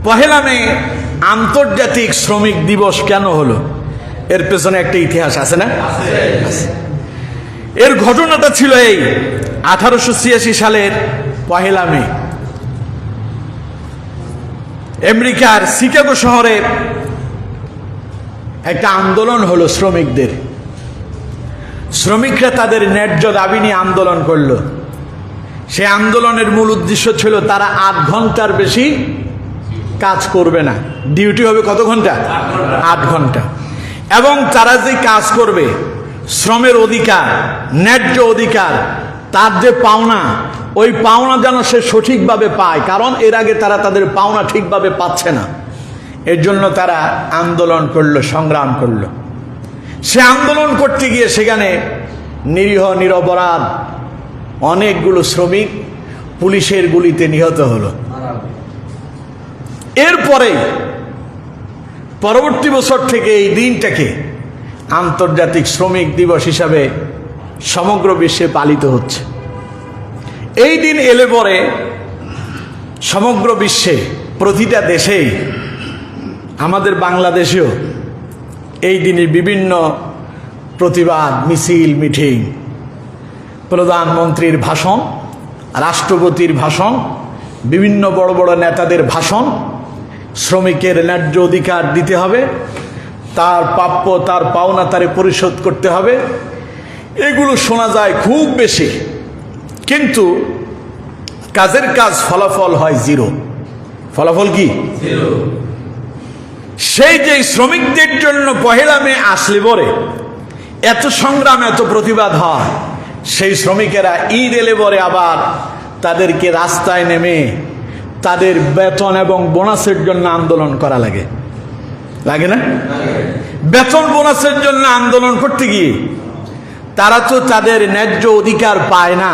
পহেলা মে আন্তর্জাতিক শ্রমিক দিবস কেন হলো? এর পেছনে একটা ইতিহাস আছে না? এর ঘটনাটা ছিল এই 1886 সালের পহেলা মে আমেরিকার শিকাগো শহরে একটা আন্দোলন হলো শ্রমিকদের। শ্রমিকরা তাদের ন্যায্য দাবি নিয়ে আন্দোলন করলো। সে আন্দোলনের মূল উদ্দেশ্য ছিল তারা 8 ঘন্টার বেশি কাজ করবে না। ডিউটি হবে কত ঘন্টা? 8 ঘন্টা। এবং তারা যে কাজ করবে, শ্রমের অধিকার, ন্যায্য অধিকার, তার যে পাওনা, ওই পাওনা যেন সে সঠিকভাবে পায়, কারণ এর আগে তারা তাদের পাওনা ঠিকভাবে পাচ্ছে না। এর জন্য তারা আন্দোলন করলো, সংগ্রাম করলো। সে আন্দোলন করতে গিয়ে সেখানে নিরীহ নিরপরাধ অনেকগুলো শ্রমিক পুলিশের গুলিতে নিহত হলো। এরপরে পরবর্তী বছর থেকে এই দিনটাকে আন্তর্জাতিক শ্রমিক দিবস হিসাবে সমগ্র বিশ্বে পালিত হচ্ছে। এই দিন এলে পরে সমগ্র বিশ্বে প্রতিটা দেশেই, আমাদের বাংলাদেশেও এই দিনে বিভিন্ন প্রতিবাদ মিছিল, মিটিং, প্রধানমন্ত্রীর ভাষণ, রাষ্ট্রপতির ভাষণ, বিভিন্ন বড় বড় নেতাদের ভাষণ, শ্রমিকের ন্যায্য অধিকার দিতে হবে, তার প্রাপ্য, তার পাওনা তারে পরিশোধ করতে হবে, এগুলো শোনা যায় খুব বেশি। কিন্তু কাজের কাজ, ফলাফল হয় জিরো। ফলাফল কি? জিরো। সেই যে শ্রমিকদের জন্য পহেলা মে আসলে পরে এত সংগ্রাম, এত প্রতিবাদ হয়, সেই শ্রমিকেরা ঈদ এলে পরে আবার তাদেরকে রাস্তায় নেমে তাদের বেতন এবং বোনাসের জন্য আন্দোলন করা লাগে। লাগে না? বেতন বোনাসের জন্য আন্দোলন করতে গিয়ে তারা তো তাদের ন্যায্য অধিকার পায় না,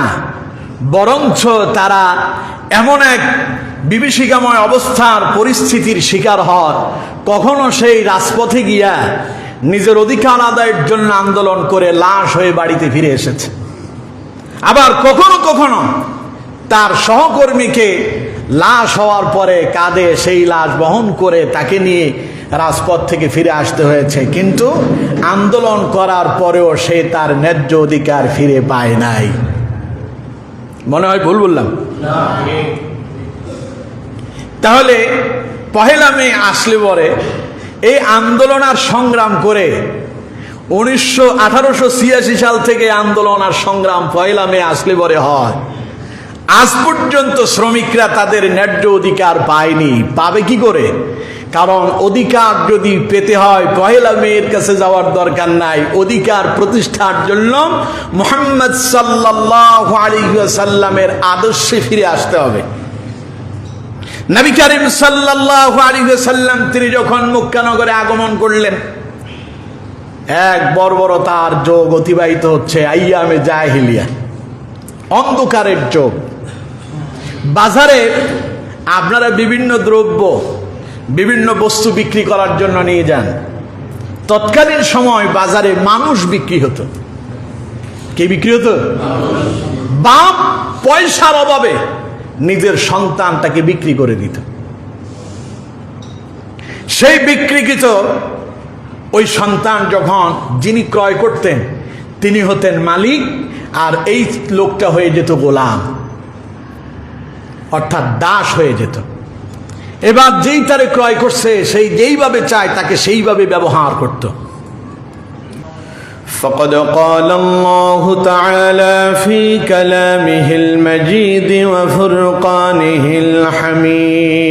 বরঞ্চ তারা এমন এক বিভীষিকাময় অবস্থার পরিস্থিতির শিকার হয়, কখনো সেই রাজপথে গিয়া নিজের অধিকার আদায়ের জন্য আন্দোলন করে লাশ হয়ে বাড়িতে ফিরে এসেছে। আবার কখনো কখনো তার সহকর্মীকে লাশ হওয়ার পরে কাঁধে সেই লাশ বহন করে তাকে নিয়ে রাজপথ থেকে ফিরে আসতে হয়েছে, কিন্তু আন্দোলন করার পরেও সে তার ন্যায্য অধিকার ফিরে পায় নাই। মনে হয় ভুল বললাম? তাহলে পহেলা মে আসলে পরে এই আন্দোলন আর সংগ্রাম করে 1886 সাল থেকে আন্দোলন আর সংগ্রাম পহেলা মে আসলে পরে হয়। আজ পর্যন্ত শ্রমিকরা তাদের ন্যায্য অধিকার পায়নি। পাবে কি করে? কারণ অধিকার যদি পেতে হয় পহেলা মেয়ের কাছে যাওয়ার দরকার নাই। অধিকার প্রতিষ্ঠার জন্য মুহাম্মদ সাল্লাল্লাহু আলাইহি ওয়াসাল্লামের আদর্শে ফিরে আসতে হবে। নবী করিম সাল্লাল্লাহু আলাইহি ওয়াসাল্লাম তিনি যখন মক্কা নগরে আগমন করলেন, এক বর্বরতার যুগ অতিবাহিত হচ্ছে, আইয়ামে জাহিলিয়া, অন্ধকারের যুগ। বাজারে আপনারা বিভিন্ন দ্রব্য, বিভিন্ন বস্তু বিক্রি করার জন্য নিয়ে যান। তৎকালীন সময় বাজারে মানুষ বিক্রি হতো। কে বিক্রি হতো? বাপ পয়সার অভাবে নিজের সন্তানটাকে বিক্রি করে দিত। সেই বিক্রিকৃত ওই সন্তান যখন যিনি ক্রয় করতেন তিনি হতেন মালিক, আর এই লোকটা হয়ে যেত গোলাম, অর্থাৎ দাস হয়ে যেত। এবার যেই তারে ক্রয় করছে সেই যেইভাবে চায় তাকে সেইভাবে ব্যবহার করত। فقد قال الله تعالى في كلامه المجيد وفرقانه الحميد: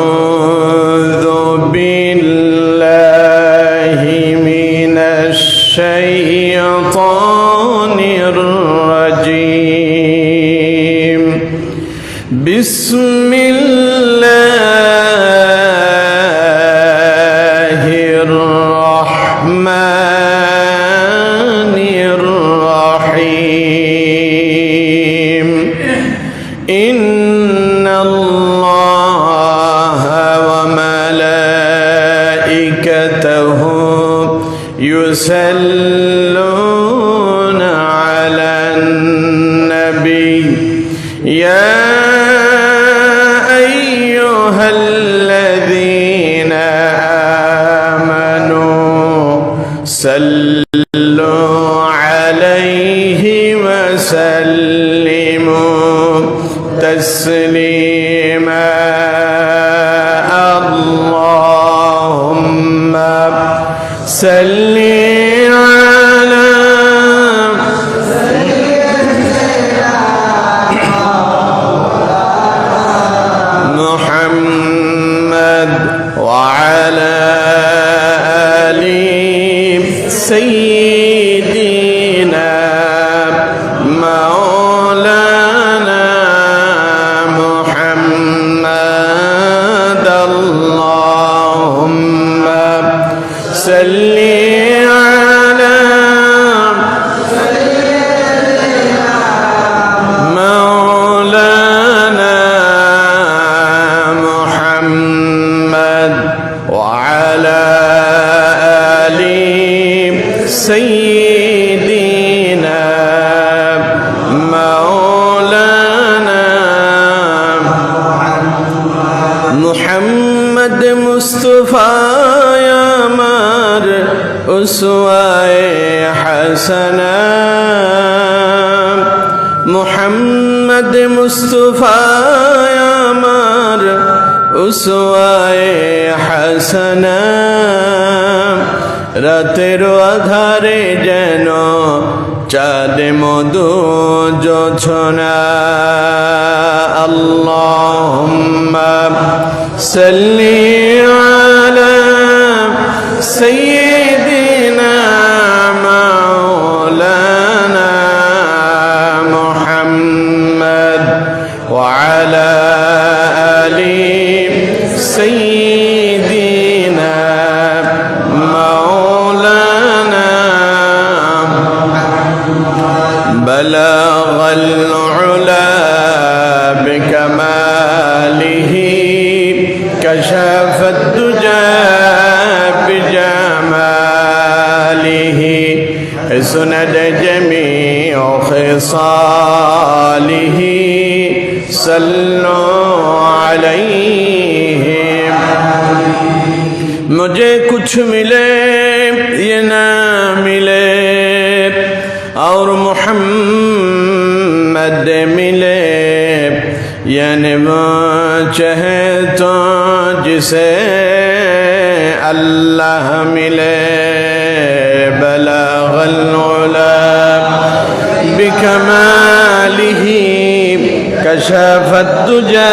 أعوذ بالله من الشيطان الرجيم. بسم الله الرحمن الرحيم. إن الله وملائكته يصلون على النبي يا أيها الذين آمنوا صلوا عليه وسلموا تسليما اللهم صل على محمد وعلى آل سيدنا مولانا محمد اللهم صل على مولانا محمد وعلى آل سيدنا مولانا محمد مصطفى يا مار أسوة حسنة محمد مصطفى يا مار أسوة حسنة রাতের আধারে যেন চাঁদ মধু জোছনা আল্লাহুম্মা সাল্লি আলা সাইয়্যিদিনা মাওলানা মুহাম্মদ ওয়া আলা আলি সাইয়্যিদিনা بلغ العلا بكماله كشف الدجى بجماله اسند جميع خصاله صلوا عليه मुझे कुछ मिले ये ना मिले और मोहम्मद मिले यानी वो चाहे तो जिसे अल्लाह मिले बलगल उला बिकमालिही कशफत दुजा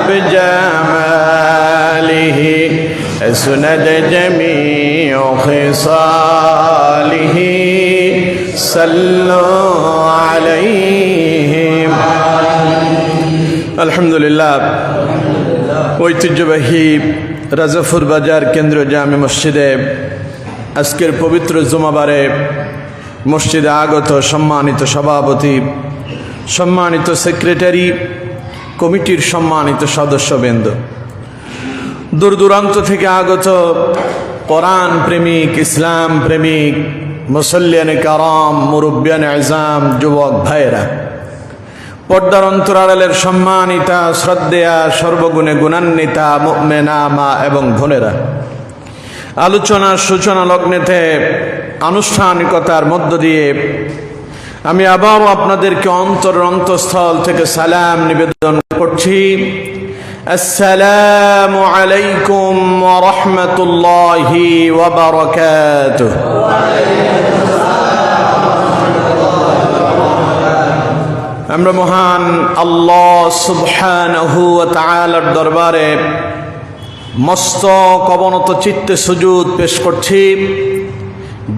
बिजमालिही सुनद जमीअ खिसालिही सल्लु अलैहि আলহামদুলিল্লাহ ঐতিহ্যবাহী রাজাপুর বাজার কেন্দ্রীয় জামে মসজিদে আজকের পবিত্র জুমাবারে মসজিদে আগত সম্মানিত সভাপতি, সম্মানিত সেক্রেটারি, কমিটির সম্মানিত সদস্যবৃন্দ, দূর দূরান্ত থেকে আগত কোরআন প্রেমিক, ইসলাম প্রেমিক, মুসল্লিয়ানে কারাম, মুরব্বিয়ানে আযম, যুবক ভাইরা, পর্দার অন্তরালের সম্মানিতা, শ্রদ্ধেয়া, সর্বগুণে গুণান্বিতা মুমিনা মা এবং বোনেরা, আলোচনার সূচনা লগ্নেতে আনুষ্ঠানিকতার মধ্য দিয়ে আমি আবারও আপনাদেরকে অন্তঃস্থল থেকে সালাম নিবেদন করছি। আসসালামু আলাইকুম ওয়া রাহমাতুল্লাহি ওয়া বারাকাতুহু। আমরা মহান আল্লাহ সুবহানাহু ওয়া তাআলার দরবারে মস্তক অবনত চিত্তে সুজুদ পেশ করছি,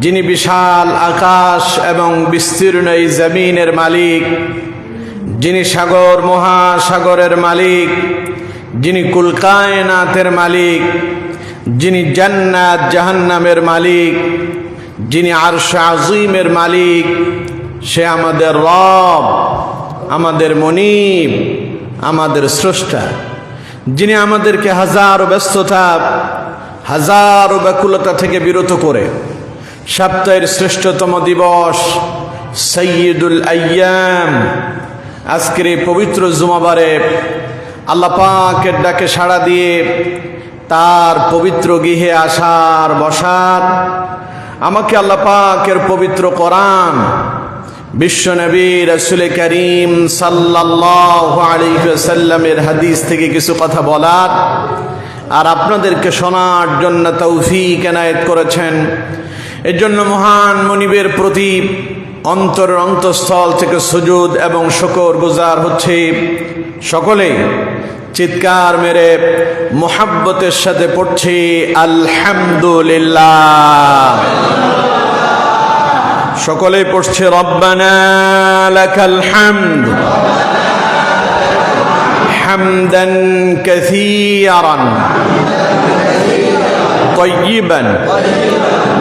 যিনি বিশাল আকাশ এবং বিস্তীর্ণ এই জমিনের মালিক, যিনি সাগর মহাসাগরের মালিক, যিনি কুল কায়নাতের মালিক, যিনি জান্নাত জাহান্নামের মালিক, যিনি আরশ আজিমের মালিক। সে আমাদের রব, আমাদের মনিব, আমাদের স্রষ্টা, যিনি আমাদেরকে হাজারো ব্যস্ততা, হাজারো ব্যাকুলতা থেকে বিরত করে সপ্তাহের শ্রেষ্ঠতম দিবস সাইয়্যিদুল আইয়াম আজকের এই পবিত্র জুমাবারে আল্লাহ পাকের ডাকে সাড়া দিয়ে তার পবিত্র গৃহে আসার বসার, আমাকে আল্লাহ পাকের পবিত্র কোরআন, বিশ্বনবী রাসূল করিম সাল্লাল্লাহু আলাইহি ওয়াসাল্লামের হাদিস থেকে কিছু কথা বলার আর আপনাদেরকে শোনার জন্য তৌফিক এনায়েত করেছেন। এর জন্য মহান মনিবের প্রতি অন্তরের অন্তঃস্থল থেকে সুজুদ এবং শুকর গুজার হচ্ছে। সকলে চিৎকার মেরে মুহাব্বতের সাথে পড়ছি আলহামদুলিল্লাহ। সকলে পড়ছে রব্বানা লাকাল হামদ হামদান কাসীরান তাইয়িবান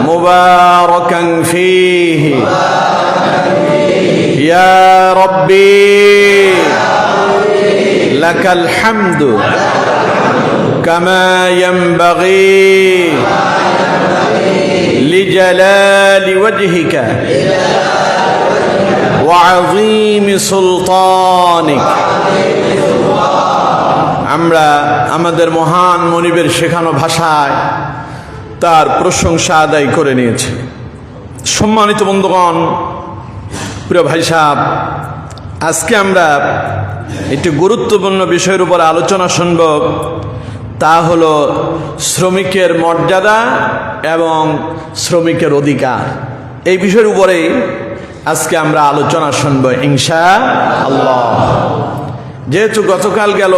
মুবারাকান ফীহি ইয়া রাব্বি লাকাল হামদু কামা ইয়ানবাগি লিজালালি ওয়াজহিকা ওয়া আযীমি সুলতানিক। আমরা আমাদের মহান মনিবের শেখানো ভাষায় তার প্রশংসা আদায় করে নিয়েছি। সম্মানিত বন্ধুগণ, প্রিয় ভাই সাহেব, আজকে আমরা একটি গুরুত্বপূর্ণ বিষয়ের উপর আলোচনা শুনব। তা হলো শ্রমিকের মর্যাদা এবং শ্রমিকের অধিকার। এই বিষয়ের উপরেই আজকে আমরা আলোচনা শুনব ইনশাআল্লাহ। যেহেতু গতকাল গেল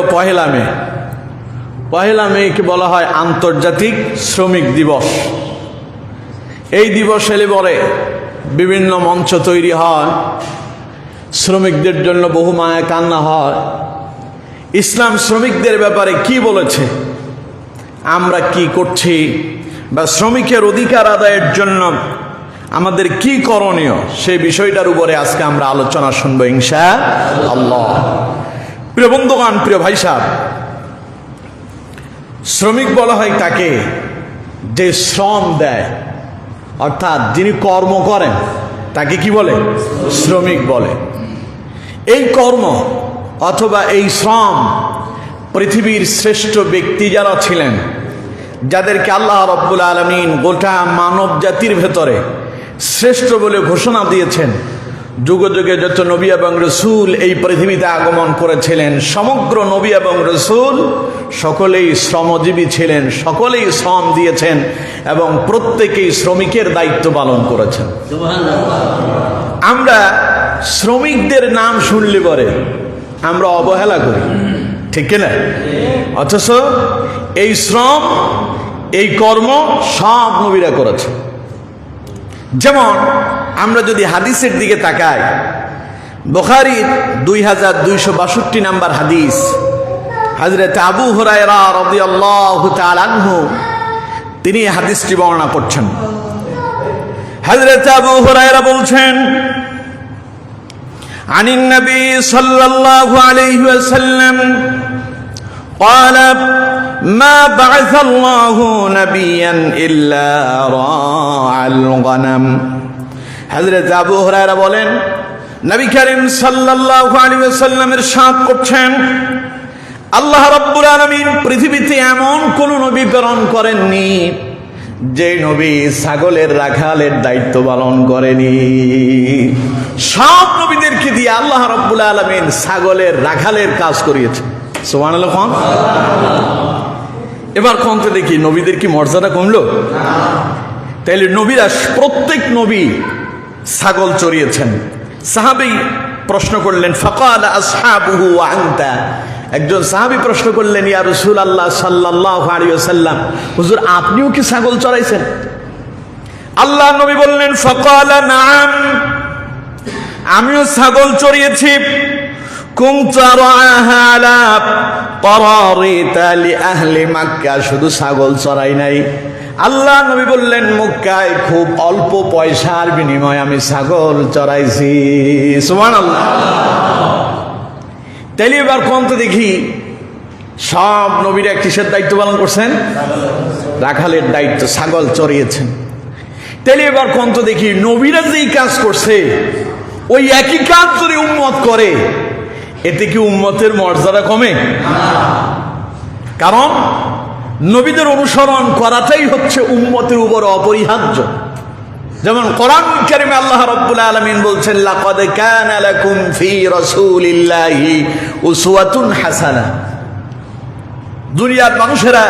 পহেলা মেকে বলা হয় আন্তর্জাতিক শ্রমিক দিবস। এই দিবস এলে পরে বিভিন্ন মঞ্চ তৈরি হয়, শ্রমিকদের জন্য বহু মায়া কান্না হয়। ইসলাম শ্রমিকদের ব্যাপারে কি বলেছে, আমরা কি করছি, বা শ্রমিকের অধিকার আদায়ের জন্য আমাদের কি করণীয়, সেই বিষয়টার উপরে আজকে আমরা আলোচনা শুনবো ইনশাআল্লাহ। প্রিয় বন্ধুগণ, প্রিয় ভাই সাহেব, শ্রমিক বলা হয় তাকে যে শ্রম দেয়, অর্থাৎ যিনি কর্ম করেন তাকে কি বলে? শ্রমিক বলে। এই কর্ম অথবা এই শ্রম পৃথিবীর শ্রেষ্ঠ ব্যক্তি যারা ছিলেন, যাদেরকে আল্লাহ রাব্বুল আলামিন গোটা মানব জাতির ভেতরে শ্রেষ্ঠ বলে ঘোষণা দিয়েছেন, যুগে যুগে যত নবী এবং রসুল এই পৃথিবীতে আগমন করেছিলেন, সমগ্র নবী এবং রসুল সকলেই শ্রমজীবী ছিলেন, সকলেই শ্রম দিয়েছেন এবং প্রত্যেকেই শ্রমিকের দায়িত্ব পালন করেছেন। আমরা শ্রমিকদের নাম শুনলে পরে আমরা অবহেলা করি, ঠিক কিনা? অথচ এই শ্রম, এই কর্ম সব নবীরা করেছে। যেমন আমরা যদি হাদিসের দিকে তাকাই, বুখারীর 2262 নম্বর হাদিস, হযরত আবু হুরায়রা রাদিয়াল্লাহু তাআলা আনহু তিনি হাদিসটি বর্ণনা করছেন। হযরত আবু হুরায়রা বলছেন, আনিন নবী সাল্লাল্লাহু আলাইহি ওয়াসাল্লাম قال ما بعث الله نبيا إلا راعى الغنم। হযরত আবু হুরায়রা বলেন, নবী করিম সাল্লাল্লাহু আলাইহি ওয়াসাল্লাম ইরশাদ করছেন, আল্লাহ রাব্বুল আলামিন পৃথিবীতে এমন কোন নবী প্রেরণ করেননি যে নবী ছাগলের রাখালের দায়িত্ব পালন করেনি। সব নবীদেরকে দিয়ে আল্লাহ রাব্বুল আলামিন ছাগলের রাখালের কাজ করিয়েছেন। সুবহানাল্লাহ। এবার কোনতে দেখি নবীদের কি মর্যাদা কমলো? তাইলে নবীরা, প্রত্যেক নবী ছাগল চড়িয়েছেন। সাহাবী প্রশ্ন করলেন, ফাকাল আসহাবুহু ওয়া আনতা, একজন সাহাবী প্রশ্ন করলেন, ইয়া রাসূলুল্লাহ সাল্লাল্লাহু আলাইহি ওয়াসাল্লাম, হুজুর আপনিও কি ছাগল চড়াইছেন? আল্লাহ নবী বললেন, ফাকালা নাআম, আমিও ছাগল চড়িয়েছি। কুনতু রাআহা আলা তারারিতা লিআহলি মক্কা, শুধু ছাগল চড়াই নাই, আল্লাহ নবী বললেন মক্কায় খুব অল্প পয়সার বিনিময়ে আমি ছাগল চড়াইছি। সুবহানাল্লাহ। তাইলে এবার কোন তো দেখি সব নবীরা কিসের দায়িত্ব পালন করছেন? রাখালের দায়িত্ব, ছাগল চড়িয়েছেন। তাইলে এবার কোন তো দেখি নবীরা যেই কাজ করছে ওই একই কাজ যদি উম্মত করে, এতে কি উম্মতের মর্যাদা কমে? কারণ নবীদের অনুসরণ করাটাই হচ্ছে উম্মতের উপর অপরিহার্য। যেমন কোরআন কারীমে আল্লাহ রাব্বুল আলামিন বলছেন, লাকাদ কানা লাকুম ফি রাসূলিল্লাহি উসওয়াতুন হাসানা। দুনিয়ার মানুষেরা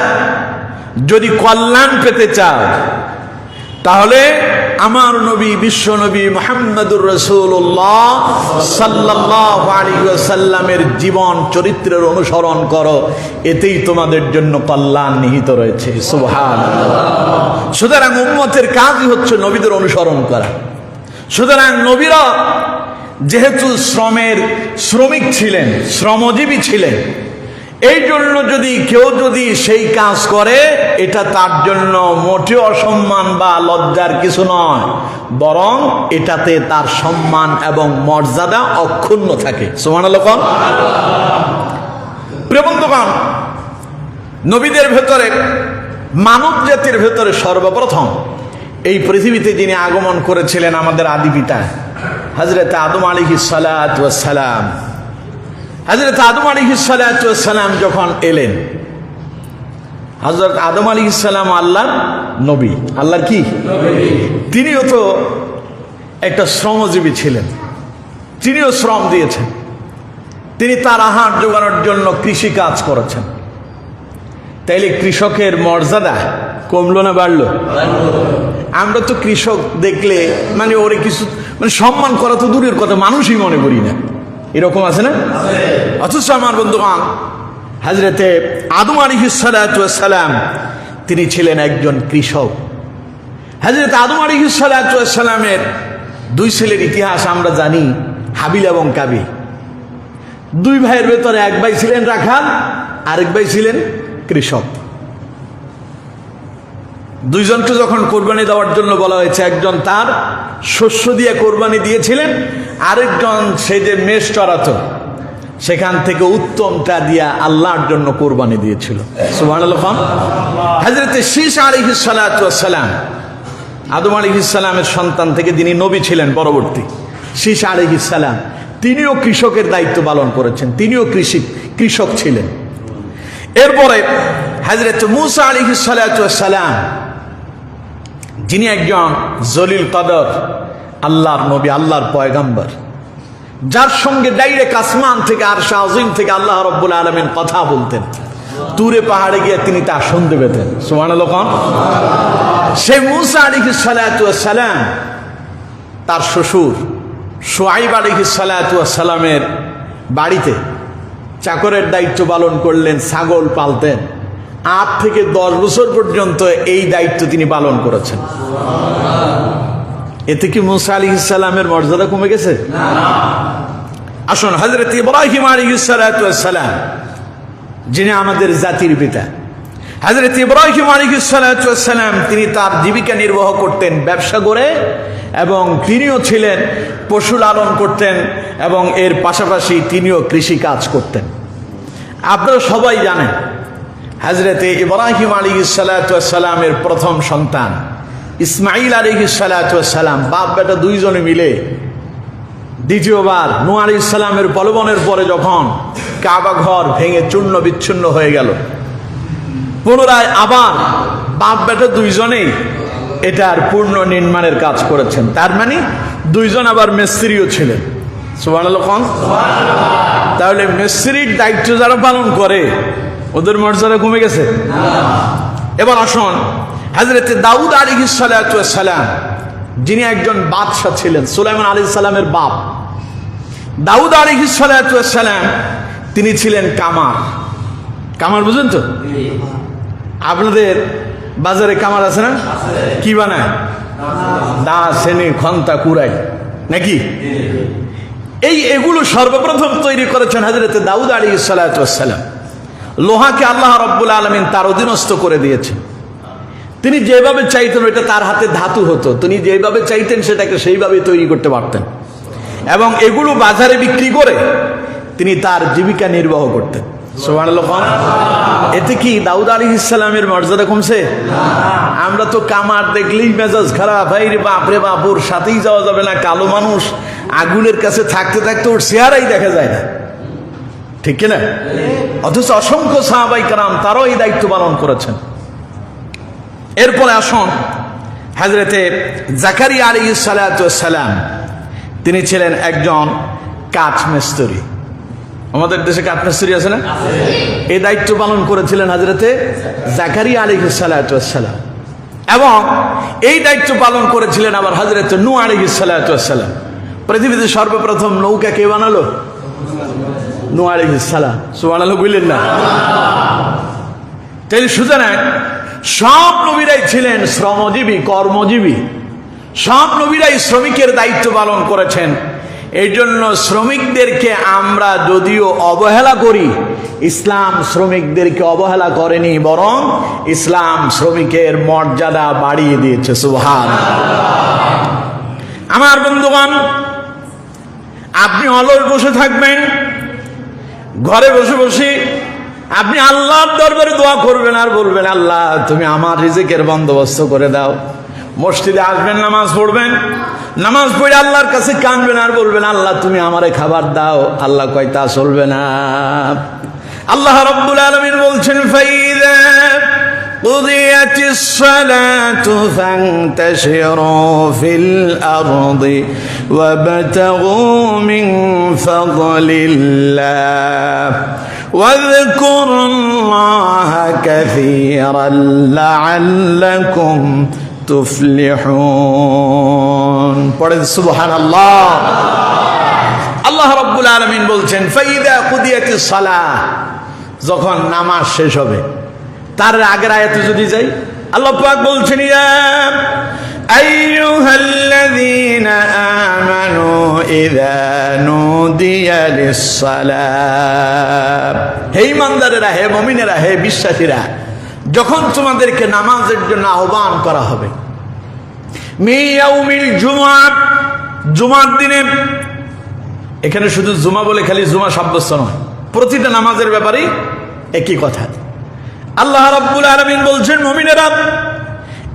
যদি কল্যাণ পেতে চায় তাহলে আমার নবী বিশ্ব নবী মুহাম্মদুর রাসূলুল্লাহ সাল্লাল্লাহু আলাইহি ওয়াসাল্লামের জীবন চরিত্রের অনুসরণ করো, এতেই তোমাদের জন্য কল্যাণ নিহিত রয়েছে। সুবহানাল্লাহ। সুতরাং উম্মতের কাজই হচ্ছে নবীদের অনুসরণ করা। সুতরাং নবীরা যেহেতু শ্রমিক ছিলেন, শ্রমজীবী ছিলেন, এই জন্য কেউ যদি সেই কাজ করে এটা তার জন্য মোটেও অসম্মান বা লজ্জার কিছু নয়, বরং এটাতে তার সম্মান এবং মর্যাদা অক্ষুণ্ণ থাকে। সুবহানাল্লাহ। প্রিয় বন্ধুগণ, নবীদের ভেতরে, মানব জাতির ভেতরে সর্বপ্রথম এই পৃথিবীতে যিনি আগমন করেছিলেন আমাদের আদি পিতা হযরত আদম আলাইহিস সালাতু ওয়াস সালাম। হযরত আদম আলাইহিস সালাতু ওয়াস সালাম যখন এলেন, হযরত আদম আলাইহিস সালাম আল্লাহর নবী, আল্লাহর কি নবী। তিনিও তো একটা শ্রমজীবী ছিলেন, তিনিও শ্রম দিয়েছেন। তিনি তার আহার জোগানোর জন্য কৃষি কাজ করেছেন। তাইলে কৃষকের মর্যাদা কমলো না বাড়লো? আমরা তো কৃষক দেখলে ওরে কিছু সম্মান করা তো দূরের কথা, মানুষই মনে করি না, এরকম আছে না? অথচ আমার বন্ধুগণ, হযরতে আদম আলাইহিস সালাতু ওয়াস সালাম তিনি ছিলেন একজন কৃষক। হযরত আদম আলাইহিস সালাতু ওয়াস সালামের দুই ছেলের ইতিহাস আমরা জানি, হাবিল এবং কাবিল। দুই ভাইয়ের ভেতরে এক ভাই ছিলেন রাখাল, আরেক ভাই ছিলেন কৃষক। দুইজনকে যখন কোরবানি দেওয়ার জন্য বলা হয়েছে, একজন তার শস্য দিয়ে কোরবানি দিয়েছিলেন, আরেকজন সে যে মেষ চড়াতো সেখান থেকে উত্তমটা দিয়া আল্লাহর জন্য কোরবানি দিয়েছিল। সুবহানাল্লাহ। হযরতে শীস আলাইহিস সালাতু ওয়াস সালাম আদম আলাইহিস সালামের সন্তান থেকে যিনি নবী ছিলেন পরবর্তী, শীস আলাইহিস সালাম, তিনিও কৃষকের দায়িত্ব পালন করেছেন, তিনিও কৃষক ছিলেন। এরপরে হযরত মূসা আলাইহিস সালাতু ওয়াস সালাম, যিনি একজন জলিল কদর আল্লাহর নবী, আল্লাহর পয়গম্বর, যার সঙ্গে ডাইরেক্ট আসমান থেকে আরশ আজিম থেকে আল্লাহ রাব্বুল আলামিন কথা বলতেন। তুরে পাহাড়ে গিয়ে তিনি তা শুনতে পেতেন। সুবহানাল্লাহ। সেই মূসা আলাইহিস সালাতু ওয়াস সালাম তার শ্বশুর শুআইব আলাইহিস সালাতু ওয়াস সালামের বাড়িতে চাকরের দায়িত্ব পালন করলেন, ছাগল পালতেন। 8 থেকে 10 বছর পর্যন্ত এই দায়িত্ব তিনি পালন করেছেন। এতে কি মূসা আলাইহিস সালামের মর্যাদা কমে গেছে? আসুন, হযরত ইব্রাহিম আলাইহিস সালাতু ওয়াস সালাম, যিনি আমাদের জাতির পিতা, হযরত ইব্রাহিম আলাইহিস সালাতু ওয়াস সালাম তিনি তার জীবিকা নির্বাহ করতেন ব্যবসা করে, এবং তিনিও ছিলেন পশু লালন করতেন, এবং এর পাশাপাশি তিনিও কৃষি কাজ করতেন। আপনারা সবাই জানেন হযরত ইব্রাহিম আলাইহিস সালাতু ওয়াস সালামের প্রথম সন্তান ইসমাঈল আলাইহিস সালাতু ওয়াস সালাম, বাপ বেটা দুইজনে মিলে দ্বিতীয়বার নূহ আলাইহিস সালামের প্রলোভনের পরে যখন কাবা ঘর ভেঙে চূর্ণ বিচ্ছিন্ন হয়ে গেল, পুনরায় আবার বাপ বেটা দুইজনেই এটার পূর্ণ নির্মাণের কাজ করেছেন। তার মানে দুইজন আবার মিস্ত্রিও ছিলেন। সুবহানাল্লাহ। তাহলে মিস্ত্রির দায়িত্ব যারা পালন করে ওদের মর্যাদা কমে গেছে? এবার আসুন, হযরত দাউদ আলাইহিস সালাতু ওয়াস সালাম, যিনি একজন বাদশা ছিলেন, সুলাইমান আলাইহিস সালামের বাপ। দাউদ আলাইহিস সালাতু ওয়াস সালাম তিনি ছিলেন কামার। কামার বুঝেন তো? আপনাদের বাজারে কামার আছে না? কি বানায়? দা, সেনি, খন্তা, কুড়াই নাকি? এগুলো সর্বপ্রথম তৈরি করেছেন হযরত দাউদ আলাইহিস সালাতু ওয়াস সালাম। লোহাকে আল্লাহ রাব্বুল আলামিন তার অধীনস্থ করে দিয়েছেন। তিনি যেভাবে চাইতেন ওইটা তার হাতে ধাতু হতো, তিনি যেভাবে চাইতেন সেটাকে সেইভাবে তৈরি করতে পারতেন, এবং এগুলো বাজারে বিক্রি করে তিনি তার জীবিকা নির্বাহ করতেন। সুবহানাল্লাহ। এতে কি দাউদ আলাইহিস সালামের মর্যাদা কমছে? আমরা তো কামার দেখলেই মেজাজ খারাপ, ভাই রে বাপ রে বাপ, ওর সাথেই যাওয়া যাবে না, কালো মানুষ, আগুনের কাছে থাকতে থাকতে ওর চেহারাই দেখা যায় না। ঠিক কিনা? অথচ অসংখ্য সাহাবাই কেরাম তারাও এই দায়িত্ব পালন করেছেন। এরপরে আসুন হযরতে জাকারিয়া আলাইহিস সালাতু ওয়াস সালাম, তিনি ছিলেন একজন কাঠমিস্ত্রি। আমাদের দেশে কাঠমিস্ত্রি আছে না? এই দায়িত্ব পালন করেছিলেন হযরতে জাকারিয়া আলাইহিস সালাতু ওয়াস সালাম। এবং এই দায়িত্ব পালন করেছিলেন আবার হযরতে নূহ আলাইহিস সালাতু ওয়াস সালাম। পৃথিবীতে সর্বপ্রথম নৌকা কে বানালো? নূহ আলাইহিস সালাম। সুবহানাল্লাহ বললেন না? তাই সুতরাং সব নবীরাই ছিলেন শ্রমজীবী, কর্মজীবী। সব নবীরাই শ্রমিকের দায়িত্ব পালন করেছেন। এই জন্য শ্রমিকদেরকে আমরা যদিও অবহেলা করি, ইসলাম শ্রমিকদেরকে অবহেলা করেনি, বরং ইসলাম শ্রমিকের মর্যাদা বাড়িয়ে দিয়েছে। সুবহানাল্লাহ। আমার বন্ধুগণ, আপনি অলস বসে থাকবেন, ঘরে বসে বসে আপনি আল্লাহর দরবারে দোয়া করবেন আর বলবেন, আল্লাহ তুমি আমার রিজিকের বন্দোবস্ত করে দাও। মসজিদে আসবেন, নামাজ পড়বেন, নামাজ পড়ে আল্লাহর কাছে কাঁদবেন আর বলবেন, আল্লাহ তুমি আমারে খাবার দাও। আল্লাহ কয় তা চলবে না। আল্লাহ রাব্বুল আলামিন বলছেন, ফাইযা কুদিয়াতিস সালাতু ফান্তাশিরু ফিল আরদি ওয়াবতাগু মিন ফাদলিল্লাহ واذكروا الله كثيرا لعلكم تفلحون। পড়েন সুবহানাল্লাহ। আল্লাহ রাব্বুল আলামিন বলছেন, ফাইদা কুদিয়াতিস সালাহ, যখন নামাজ শেষ হবে। তার আগের আয়াতে যদি যাই, আল্লাহ পাক বলছেন, ইয়া আইয়ুহাল্লাযীনা আমানু ইযা নুদিয়া লিস-সালাহ, হে ঈমানদারেরা, হে মুমিনেরা, হে বিশ্বাসীরা, যখন তোমাদেরকে নামাজের জন্য আহ্বান করা হবে, মি ইয়াউমিল জুমআ, জুমার দিনে। এখানে শুধু জুমা বলে খালি জুমা সাব্যস্ত নয়, প্রতিটা নামাজের ব্যাপারে একই কথা। আল্লাহ রাব্বুল আলামিন বলছেন, মুমিনেরা,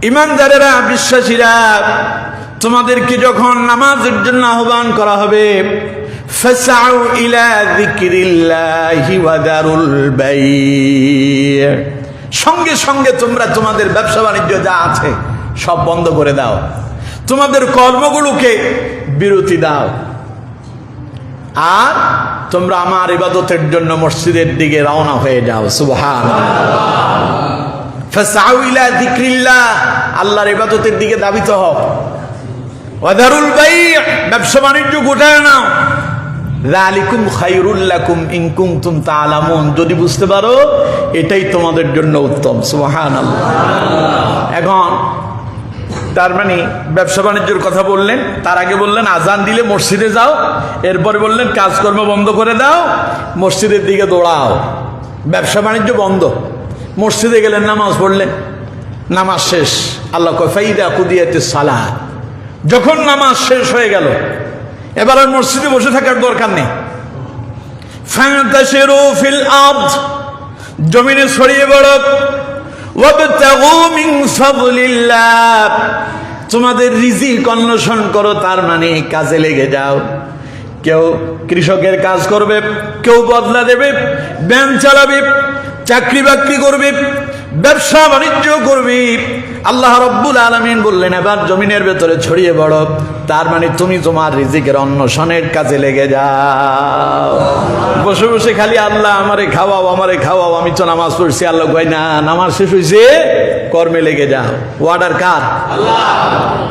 ঈমানদারেরা, বিশ্বাসীরা, তোমাদেরকে যখন নামাজের জন্য আহ্বান করা হবে, ফাসআউ ইলা যিকরিল্লাহি ওয়া দারুল বাই', সঙ্গে সঙ্গে তোমরা তোমাদের ব্যবসা বাণিজ্য যা আছে সব বন্ধ করে দাও, তোমাদের কর্মগুলোকে বিরতি দাও, আর তোমরা আমার ইবাদতের জন্য মসজিদের দিকে রওনা হয়ে যাও। সুবহানাল্লাহ। ফাসআউ ইলা যিকরিল্লাহ, আল্লাহর ইবাদতের দিকে ধাবিত হও। ওয়া দারুল বাই', ব্যবসা বাণিজ্য গোটায় নাও। যালিকুম খায়রুল লাকুম ইন কুনতুম তা'লামুন, যদি বুঝতে পারো এটাই তোমাদের জন্য উত্তম। সুবহানাল্লাহ। এখন তার মানে ব্যবসা বাণিজ্যের কথা বললেন, তার আগে বললেন আজান দিলে মসজিদে যাও, এরপরে বললেন কাজকর্ম বন্ধ করে দাও, মসজিদের দিকে দৌড়াও। ব্যবসা বাণিজ্য বন্ধ, মসজিদে গেলেন, নামাজ পড়লেন, নামাজ শেষ। আল্লাহ কয় ফাইদা কুদিয়াতিস সালাহ, যখন নামাজ শেষ হয়ে গেল, এবার আর মসজিদে বসে থাকার দরকার নেই। ফান্তাশিরু ফিল আরদ, জমিনে ছড়িয়ে পড়ো। ওয়াবতাগু মিন ফাদলিল্লাহ, তোমাদের রিজিক অন্বেষণ করো, তার মানে কাজে লেগে যাও। কেউ কৃষকের কাজ করবে, কেউ বদলা দেবে, ব্যাংক চালাবে, চাকরি বাকরি করবে, ব্যবসা বাণিজ্য করবে। আল্লাহ রাব্বুল আলামিন বললেন, এবার জমিনের ভেতরে ছড়িয়ে পড়ো, তার মানে তুমি তোমার রিজিকের অন্বেষণের কাজে লেগে যাও। বসে বসে খালি আল্লাহ আমারে খাওয়াও, আমারে খাওয়াও, আমি তো নামাজ পড়ছি। আল্লাহ কয় না, নামাজ শেষ হয়েছে, কর্মে লেগে যাও। ওয়ার্ডার কার? আল্লাহ।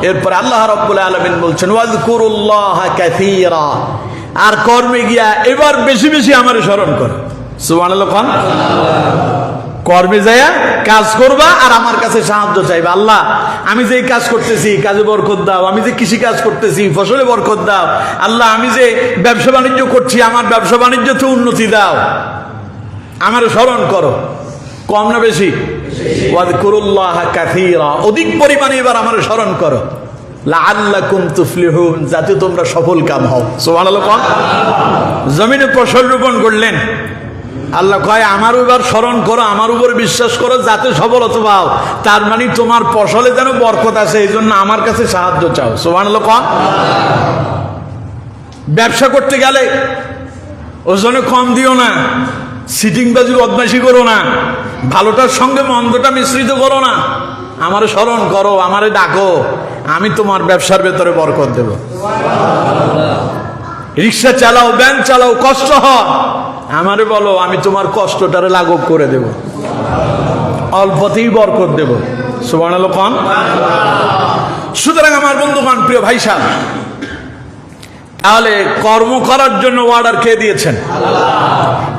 এরপর আল্লাহ রাব্বুল আলামিন বলছেন, ওয়াজকুরুল্লাহা কাসীরা, আর কর্মে গিয়া এবার বেশি বেশি আমারে স্মরণ করো। সুবহানাল্লাহ। কর্মে যায়া কাজ করবা আর আমার কাছে সাহায্য চাইবা। আল্লাহ আমি যে কাজ করতেছি কাজে বরকত দাও, আমি যে কৃষি কাজ করতেছি ফসলে বরকত দাও। আল্লাহ আমি যে ব্যবসা বাণিজ্য করছি আমার ব্যবসা বাণিজ্যতে উন্নতি দাও, আমার স্মরণ করো। কম না বেশি? ওয়াযকুরুল্লাহা কাসীরা, অধিক পরিমাণে এবার আমার স্মরণ করো। লাআল্লাকুম তুফলিহুন, যাতে তোমরা সফল কাম হও। সুবহানাল্লাহ। জমিনে ফসল রোপণ করলেন, আল্লাহ কয় আমার এবার স্মরণ করো, আমার উপরে বিশ্বাস করো, যাতে সফলতা পাও। তার মানে তোমার ফসলে যেন বরকত আসে, এই জন্য আমার কাছে সাহায্য চাও। সুবহানাল্লাহ। ব্যবসা করতে গেলে ওজনে কম দিও না, সিটিংবাজি বদমাইশি করো না, ভালোটার সঙ্গে মন্দটা মিশ্রিত করো না। আমারে স্মরণ করো, আমারে ডাকো, আমি তোমার ব্যবসার ভেতরে বরকত দেব। রিক্সা চালাও, ব্যাংক চালাও, কষ্ট হয়, আমারে বলো, আমি তোমার কষ্টটারে লাঘব করে দেব, অল্পতেই বরকত দেব। সুবহানাল্লাহ খান। সুতরাং আমার বন্ধুগণ, প্রিয় ভাই সাহেব, তাহলে কর্ম করার জন্য অর্ডার কে দিয়েছেন?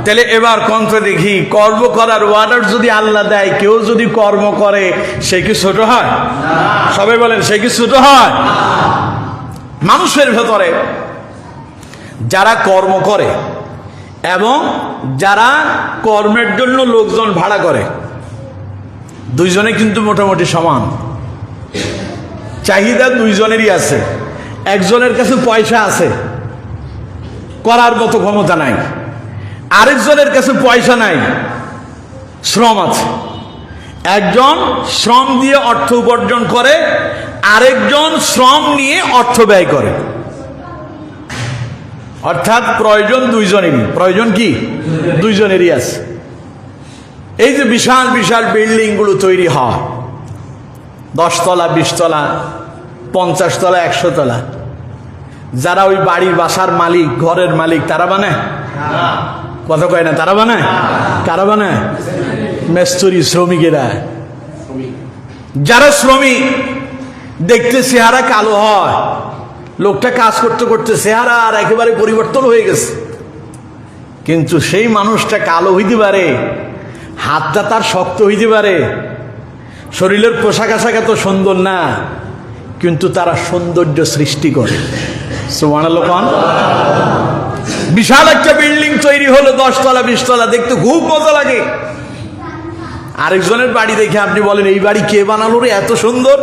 তাহলে এবার কন্ত দেখি, কর্ম করার অর্ডার যদি আল্লাহ দেয়, কেউ যদি কর্ম করে, সে কি ছোট হয়? সবাই বলেন, সে কি ছোট হয়? মানুষের ভেতরে যারা কর্ম করে এবং যারা কর্মের জন্য লোকজন ভাড়া করে, দুইজনে কিন্তু মোটামুটি সমান। চাহিদা দুইজনেরই আছে। একজনের কাছে পয়সা আছে, করার মতো ক্ষমতা নাই। আরেকজনের কাছে পয়সা নাই, শ্রম আছে। একজন শ্রম দিয়ে অর্থ উপার্জন করে, আরেকজন শ্রম নিয়ে অর্থ ব্যয় করে। অর্থাৎ প্রয়োজন দুইজনেরই। প্রয়োজন কি? দুইজনেরই আছে। এই যে বিশাল বিশাল বিল্ডিং গুলো তৈরি হয়, 10 তলা, 20 তলা, 50 তলা, 100 তলা, যারা ওই বাড়ির বাসার মালিক, ঘরের মালিক, তারা বানায়? কথা কয় না, তারা বানায়? কারা বানায়? মিস্ত্রি, শ্রমিকেরা। যারা শ্রমিক, দেখতে চেহারা কালো হয়, লোকটা কাজ করতে করতে চেহারা আর একেবারে পরিবর্তন হয়ে গেছে, কিন্তু সেই মানুষটা কালো হইতে পারে, হাতটা তার শক্ত হইতে পারে, শরীরের পোশাক আশাক এত সুন্দর না, কিন্তু তারা সৌন্দর্য সৃষ্টি করে। সুবহানাল্লাহ খান। বিশাল একটা বিল্ডিং তৈরি হলো, 10 তলা, 20 তলা, দেখতে খুব মজা লাগে। আরেকজনের বাড়ি দেখে আপনি বলেন, এই বাড়ি কে বানালো রে, এত সুন্দর?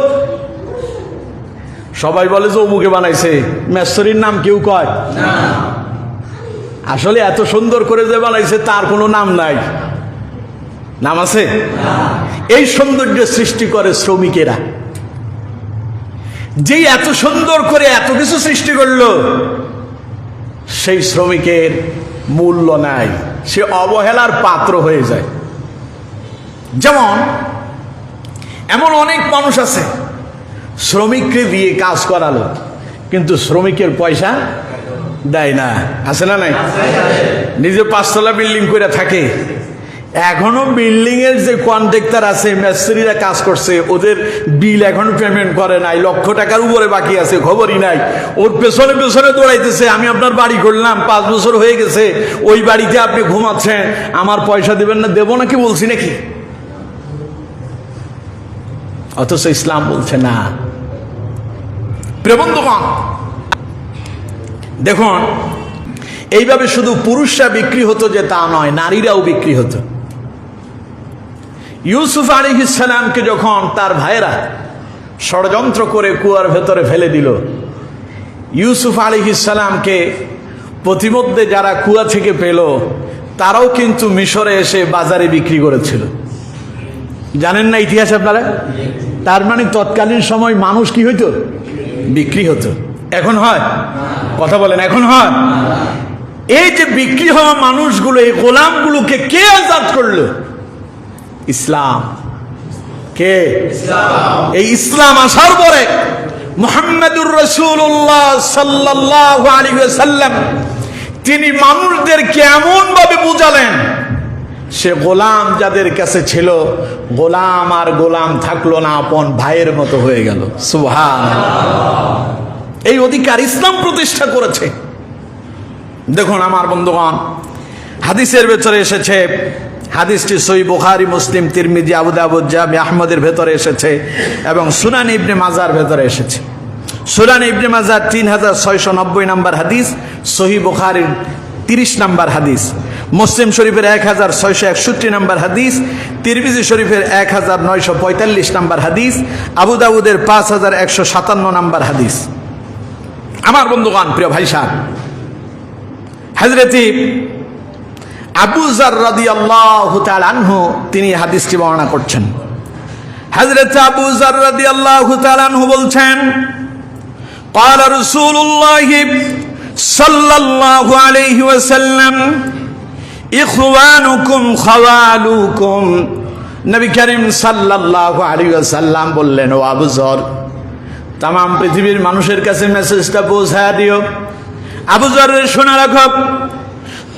সবাই বলে যে অমুকে বানাইছে। মেসরির নাম কেউ কয় না। আসলে এত সুন্দর করে যে বানাইছে তার কোনো নাম নাই। নাম আছে? এই সৌন্দর্য সৃষ্টি করে শ্রমিকেরা। যেই এত সুন্দর করে এত কিছু সৃষ্টি করলো, সেই শ্রমিকের মূল্য নাই, সে অবহেলার পাত্র হয়ে যায়। যেমন এমন অনেক মানুষ আছে, শ্রমিককে দিয়ে কাজ করালো, কিন্তু শ্রমিকের পয়সা দেয় না। আছে না নাই? নিজে 5 তলা বিল্ডিং করে থাকে, এখনো বিল্ডিং এর যে কন্ট্রাক্টর আছে, মিস্ত্রিরা কাজ করছে, ওদের বিল এখনো পেমেন্ট করে নাই, লক্ষ টাকার উপরে বাকি আছে, খবরই নাই। ওর পেছনে পেছনে দৌড়াইতেছে, আমি আপনার বাড়ি করলাম, 5 বছর হয়ে গেছে, ওই বাড়িতে আপনি ঘুমাচ্ছেন, আমার পয়সা দিবেন না? দেবো নাকি বলছি নাকি? অথচ ইসলাম বলছে না। প্রিয় বন্ধুগণ, দেখুন, এইভাবে শুধু পুরুষরা বিক্রি হতো যে তা নয়, নারীরাও বিক্রি হতো। ইউসুফ আলাইহিস সালামকে যখন তার ভাইয়েরা ষড়যন্ত্র করে কুয়ার ভেতরে ফেলে দিল, ইউসুফ আলাইহিস সালামকে প্রতিমধ্যে যারা কুয়া থেকে পেল, তারাও কিন্তু মিশরে এসে বাজারে বিক্রি করেছিল। জানেন না ইতিহাস আপনারা? তার মানে তৎকালীন সময় মানুষ কি হইতো? বিক্রি হতো। এখন হয়? কথা বলেন, এখন হয়? এই যে বিক্রি হওয়া মানুষগুলো, এই গোলামগুলোকে কে আজাদ করলো? ইসলাম। কে? এই ইসলাম আসার পরে মুহাম্মদুর রাসূলুল্লাহ সাল্লাল্লাহু আলাইহি ওয়াসাল্লাম তিনি মানুষদেরকে এমন ভাবে বুঝালেন, সে গোলাম যাদের কাছে ছিল, গোলাম আর গোলাম থাকলো না, আপন ভাইয়ের মতো হয়ে গেল। সুবহানাল্লাহ। এই অধিকার ইসলাম প্রতিষ্ঠা করেছে। দেখুন আমার বন্ধুগণ, হাদিসের ভেতরে এসেছে, হাদিসটি সহিহ বুখারী, মুসলিম, তিরমিজি, আবু দাউদ, জামি আহমদের ভেতরে এসেছে এবং সুনান ইবনে মাজার ভেতরে এসেছে। সুনান ইবনে মাজার 3690 নম্বর হাদিস, সহিহ বুখারীর 30 নম্বর হাদিস, মুসলিম শরীফের 1661 নম্বর হাদিস, তিরমিজি শরীফের 1945 নম্বর হাদিস, আবু দাউদের 5157 নম্বর হাদিস। আমার বন্ধুগণ, প্রিয় ভাই সাহেব, হযরত আবু যার রাদিয়াল্লাহু তাআলা আনহু তিনি হাদিসটি বর্ণনা করছেন। হযরত আবু যার রাদিয়াল্লাহু তাআলা আনহু বলছেন, قال رسول الله সাল্লাল্লাহু আলাইহি ওয়াসাল্লাম ইখওয়ানুকুম খাওয়ালুকুম, নবী করিম সাল্লাল্লাহু আলাইহি ওয়াসাল্লাম বললেন, ও আবু যর, তাম পৃথিবীর মানুষের কাছে মেসেজটা পৌঁছায় দিও। আবু যরের শোনা রাখো,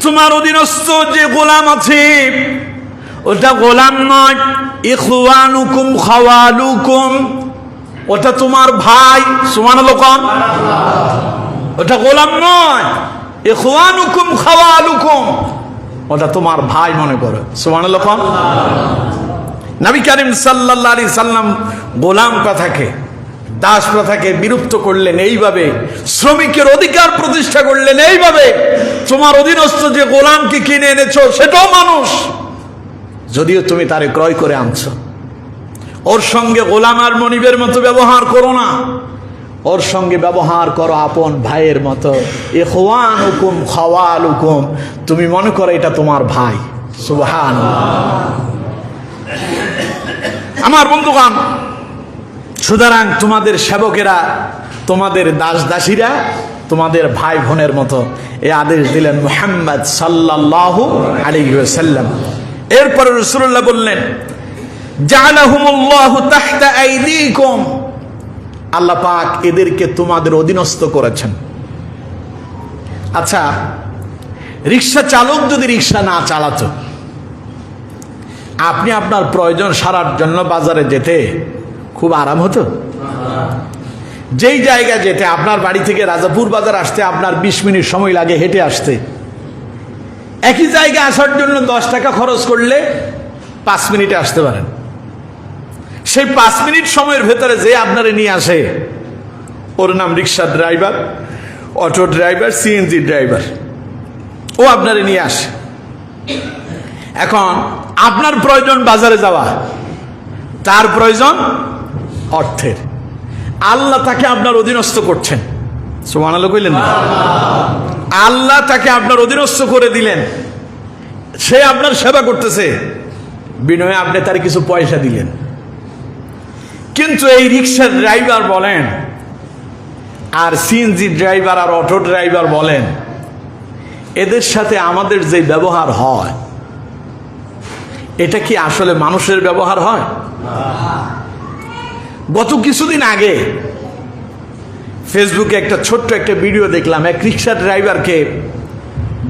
তোমার অধীনস্থ যে গোলাম আছে ওটা গোলাম নয়, ইখওয়ানুকুম খাওয়ালুকুম, ওটা তোমার ভাই। সুবহানাল্লাহ কোন, ওটা গোলাম নয়, ইখওয়ানুকুম খাওয়ালুকুম, ওটা তোমার ভাই মনে করো। সুবহানাল্লাহ কোন। নবী করিম সাল্লাল্লাহু আলাইহি সাল্লাম গোলাম কথাকে, দাস প্রথাকে বিলুপ্ত করলেন এইভাবে, শ্রমিকের অধিকার প্রতিষ্ঠা করলেন এইভাবে, তোমার অধীনস্থ যে গোলামকে কিনে এনেছো সেটাও মানুষ, যদিও তুমি তারে ক্রয় করে আনছো। ওর সঙ্গে গোলাম আর মনিবের মতো ব্যবহার করো না, ওর সঙ্গে ব্যবহার করো আপন ভাইয়ের মতো। ইখওয়ানুকুম খাওয়ালুকুম, তুমি মনে করো এটা তোমার ভাই। সুবহানাল্লাহ। আমার বন্ধুগণ, সুতরাং তোমাদের সেবকেরা, তোমাদের দাস দাসীরা তোমাদের ভাই বোনের মতো, এই আদেশ দিলেন মুহাম্মদ সাল্লাল্লাহু আলাইহি ওয়াসাল্লাম। এরপরে রাসূলুল্লাহ বললেন, জাআলাহুমুল্লাহু তাহতা আইদিকুম, আল্লাহ পাক এদেরকে তোমাদের অধীনস্থ করেছেন। আচ্ছা, রিক্সা চালক যদি রিক্সা না চালাতো, আপনি আপনার প্রয়োজন সারার জন্য বাজারে যেতে খুব আরাম হতো? যেই জায়গা যেতে আপনার বাড়ি থেকে রাজাপুর বাজার আসতে আপনার 20 মিনিট সময় লাগে হেঁটে আসতে, একই জায়গা আসার জন্য 10 টাকা খরচ করলে 5 মিনিটে আসতে পারেন। সেই 5 মিনিট সময়ের ভেতরে যে আপনারে নিয়ে আসে, ওর নাম rickshaw driver, auto driver, CNG driver, ও আপনারে নিয়ে আসে। এখন আপনার প্রয়োজন বাজারে যাওয়া, তার প্রয়োজন অর্থের, আল্লাহ তাকে আপনার অধীনস্থ করছেন। সুবহানাল্লাহ কইলেন না? আল্লাহ তাকে আপনার অধীনস্থ করে দিলেন, সে আপনার সেবা করতেছে, বিনয়ে আপনি তার কিছু পয়সা দিলেন। কিন্তু এই রিক্সার ড্রাইভার বলেন আর সিএনজি ড্রাইভার আর অটো ড্রাইভার বলেন, এদের সাথে আমাদের যে ব্যবহার হয়, এটা কি আসলে মানুষের ব্যবহার হয়? গত কিছুদিন আগে ফেসবুকে একটা ছোট্ট একটা ভিডিও দেখলাম, এক রিক্সা ড্রাইভারকে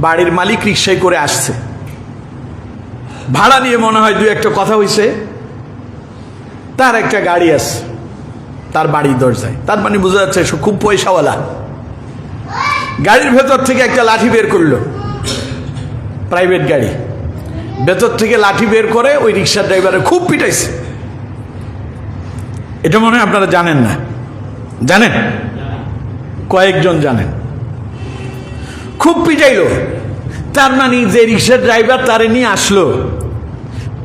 বাড়ির মালিক রিক্সায় করে আসছে, ভাড়া নিয়ে মনে হয় 2-1 কথা হয়েছে, তার একটা গাড়ি আছে তার বাড়ির দরজায়, তার মানে বোঝা যাচ্ছে সে খুব পয়সাওয়ালা। গাড়ির ভেতর থেকে একটা লাঠি বের করলো, প্রাইভেট গাড়ি, ভেতর থেকে লাঠি বের করে ওই রিক্সা ড্রাইভারের খুব পিটাইছে। এটা মনে হয় আপনারা জানেন না, জানেন? কয়েকজন জানেন। খুব পিটাইলো, তার মানে যে রিক্সা ড্রাইভার তারে নিয়ে আসলো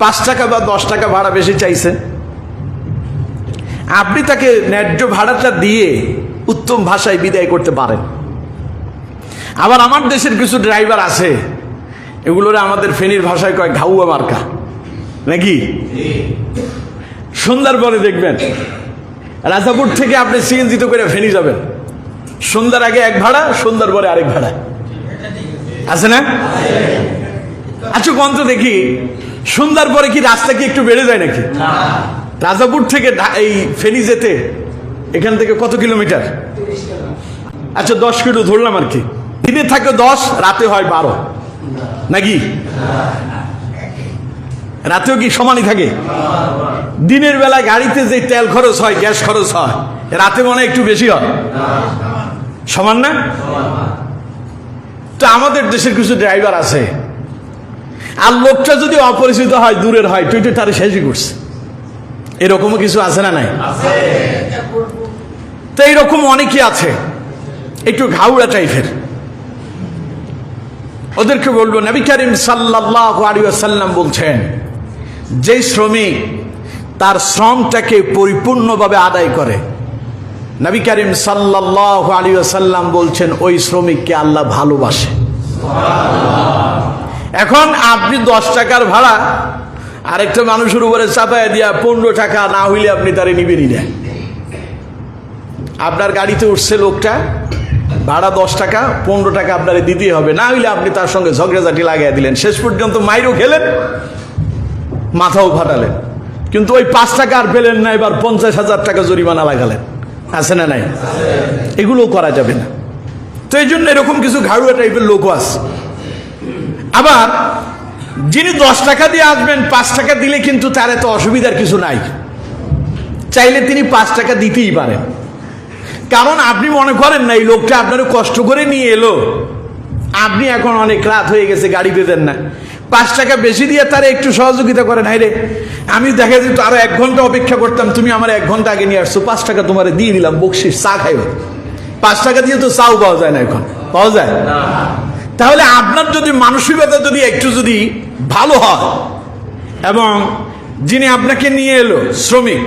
5 টাকা বা 10 টাকা ভাড়া বেশি চাইছে, আপনি তাকে ন্যায্য ভাড়াটা দিয়ে উত্তম ভাষায় বিদায় করতে পারেন। আবার আমার দেশের কিছু ড্রাইভার আছে, এগুলোরে আমাদের ফেনীর ভাষায় কয় ঘাউয়া মার্কা, নাকি? সন্ধ্যার পরে দেখবেন রাজাপুর থেকে আপনি সিএনজি করে ফেনী যাবেন, সন্ধ্যার আগে এক ভাড়া, সন্ধ্যার পরে আরেক ভাড়া, আছে না? আচ্ছা কন্ত দেখি, সন্ধ্যার পরে কি রাস্তা কি একটু বেড়ে যায় নাকি? রাজাপুর থেকে এই ফেনী যেতে এখান থেকে কত কিলোমিটার? আচ্ছা 10 কিলো ধরলাম আর কি। দিনে থাকে 10, রাতে হয় 12, নাকি? রাতেও কি সমানই থাকে? দিনের বেলা গাড়িতে যে তেল খরচ হয়, গ্যাস খরচ হয়, রাতে মনে হয় একটু বেশি হয়, সমান না? তো আমাদের দেশের কিছু ড্রাইভার আছে, আর লোকটা যদি অপরিচিত হয়, দূরের হয়, তুই তারে শেষই করছে, এরকমও কিছু আছে না নাই? তো এইরকম অনেকে আছে একটু ঘাউড়া টাইপের, ওদেরকে বলবো, নবী করিম সাল্লাল্লাহু আলাইহি ওয়াসাল্লাম বলছেন, যে শ্রমিক তার শ্রমটাকে পরিপূর্ণভাবে আদায় করে, নবী করিম সাল্লাল্লাহু আলাইহি ওয়াসাল্লাম বলছেন ওই শ্রমিককে আল্লাহ ভালোবাসে। এখন আপনি 10 টাকার ভাড়া আরেকটা মানুষের উপরে চাপায় দিয়া 15 টাকা না হইলে আপনি তারে নিবেনই না। আপনার গাড়িতে উঠছে লোকটা, ভাড়া 10 টাকা, 15 টাকা আপনারে দিতেই হবে, না হইলে আপনি তার সঙ্গে ঝগড়াঝাটি লাগাই দিলেন, শেষ পর্যন্ত মাইরও খেলেন, মাথাও ফাটালেন, কিন্তু ওই 5 টাকা আর পেলেন না, এবার 50,000 টাকা জরিমানা লাগালেন। আছে না নাই? এগুলো করা যাবে না। তো এই জন্য এরকম কিছু ঘাড়ুয়া টাইপের লোকও আছে। আবার যিনি 10 টাকা দিয়ে আসবেন, 5 টাকা দিলে কিন্তু তার এত অসুবিধার কিছু নাই, চাইলে তিনি 5 টাকা দিতেই পারেন। কারণ আপনি মনে করেন না এই লোকটা আপনার কষ্ট করে নিয়ে এলো, আপনি এখন অনেক রাত হয়ে গেছে, গাড়িতে দেন না, 5 টাকা বেশি দিয়ে তারা একটু সহযোগিতা করেন। হাই রে, আমি দেখা যেত আরো 1 ঘন্টা অপেক্ষা করতাম, তুমি আমার 1 ঘন্টা আগে নিয়ে আসছো, 5 টাকা তোমার দিয়ে দিলাম, বকশিস, চা খাইব। 5 টাকা দিয়ে তো চাও পাওয়া যায় না, এখন পাওয়া যায় না। তাহলে আপনার যদি মানসিকতা যদি একটু যদি ভালো হয়, এবং যিনি আপনাকে নিয়ে এলো শ্রমিক,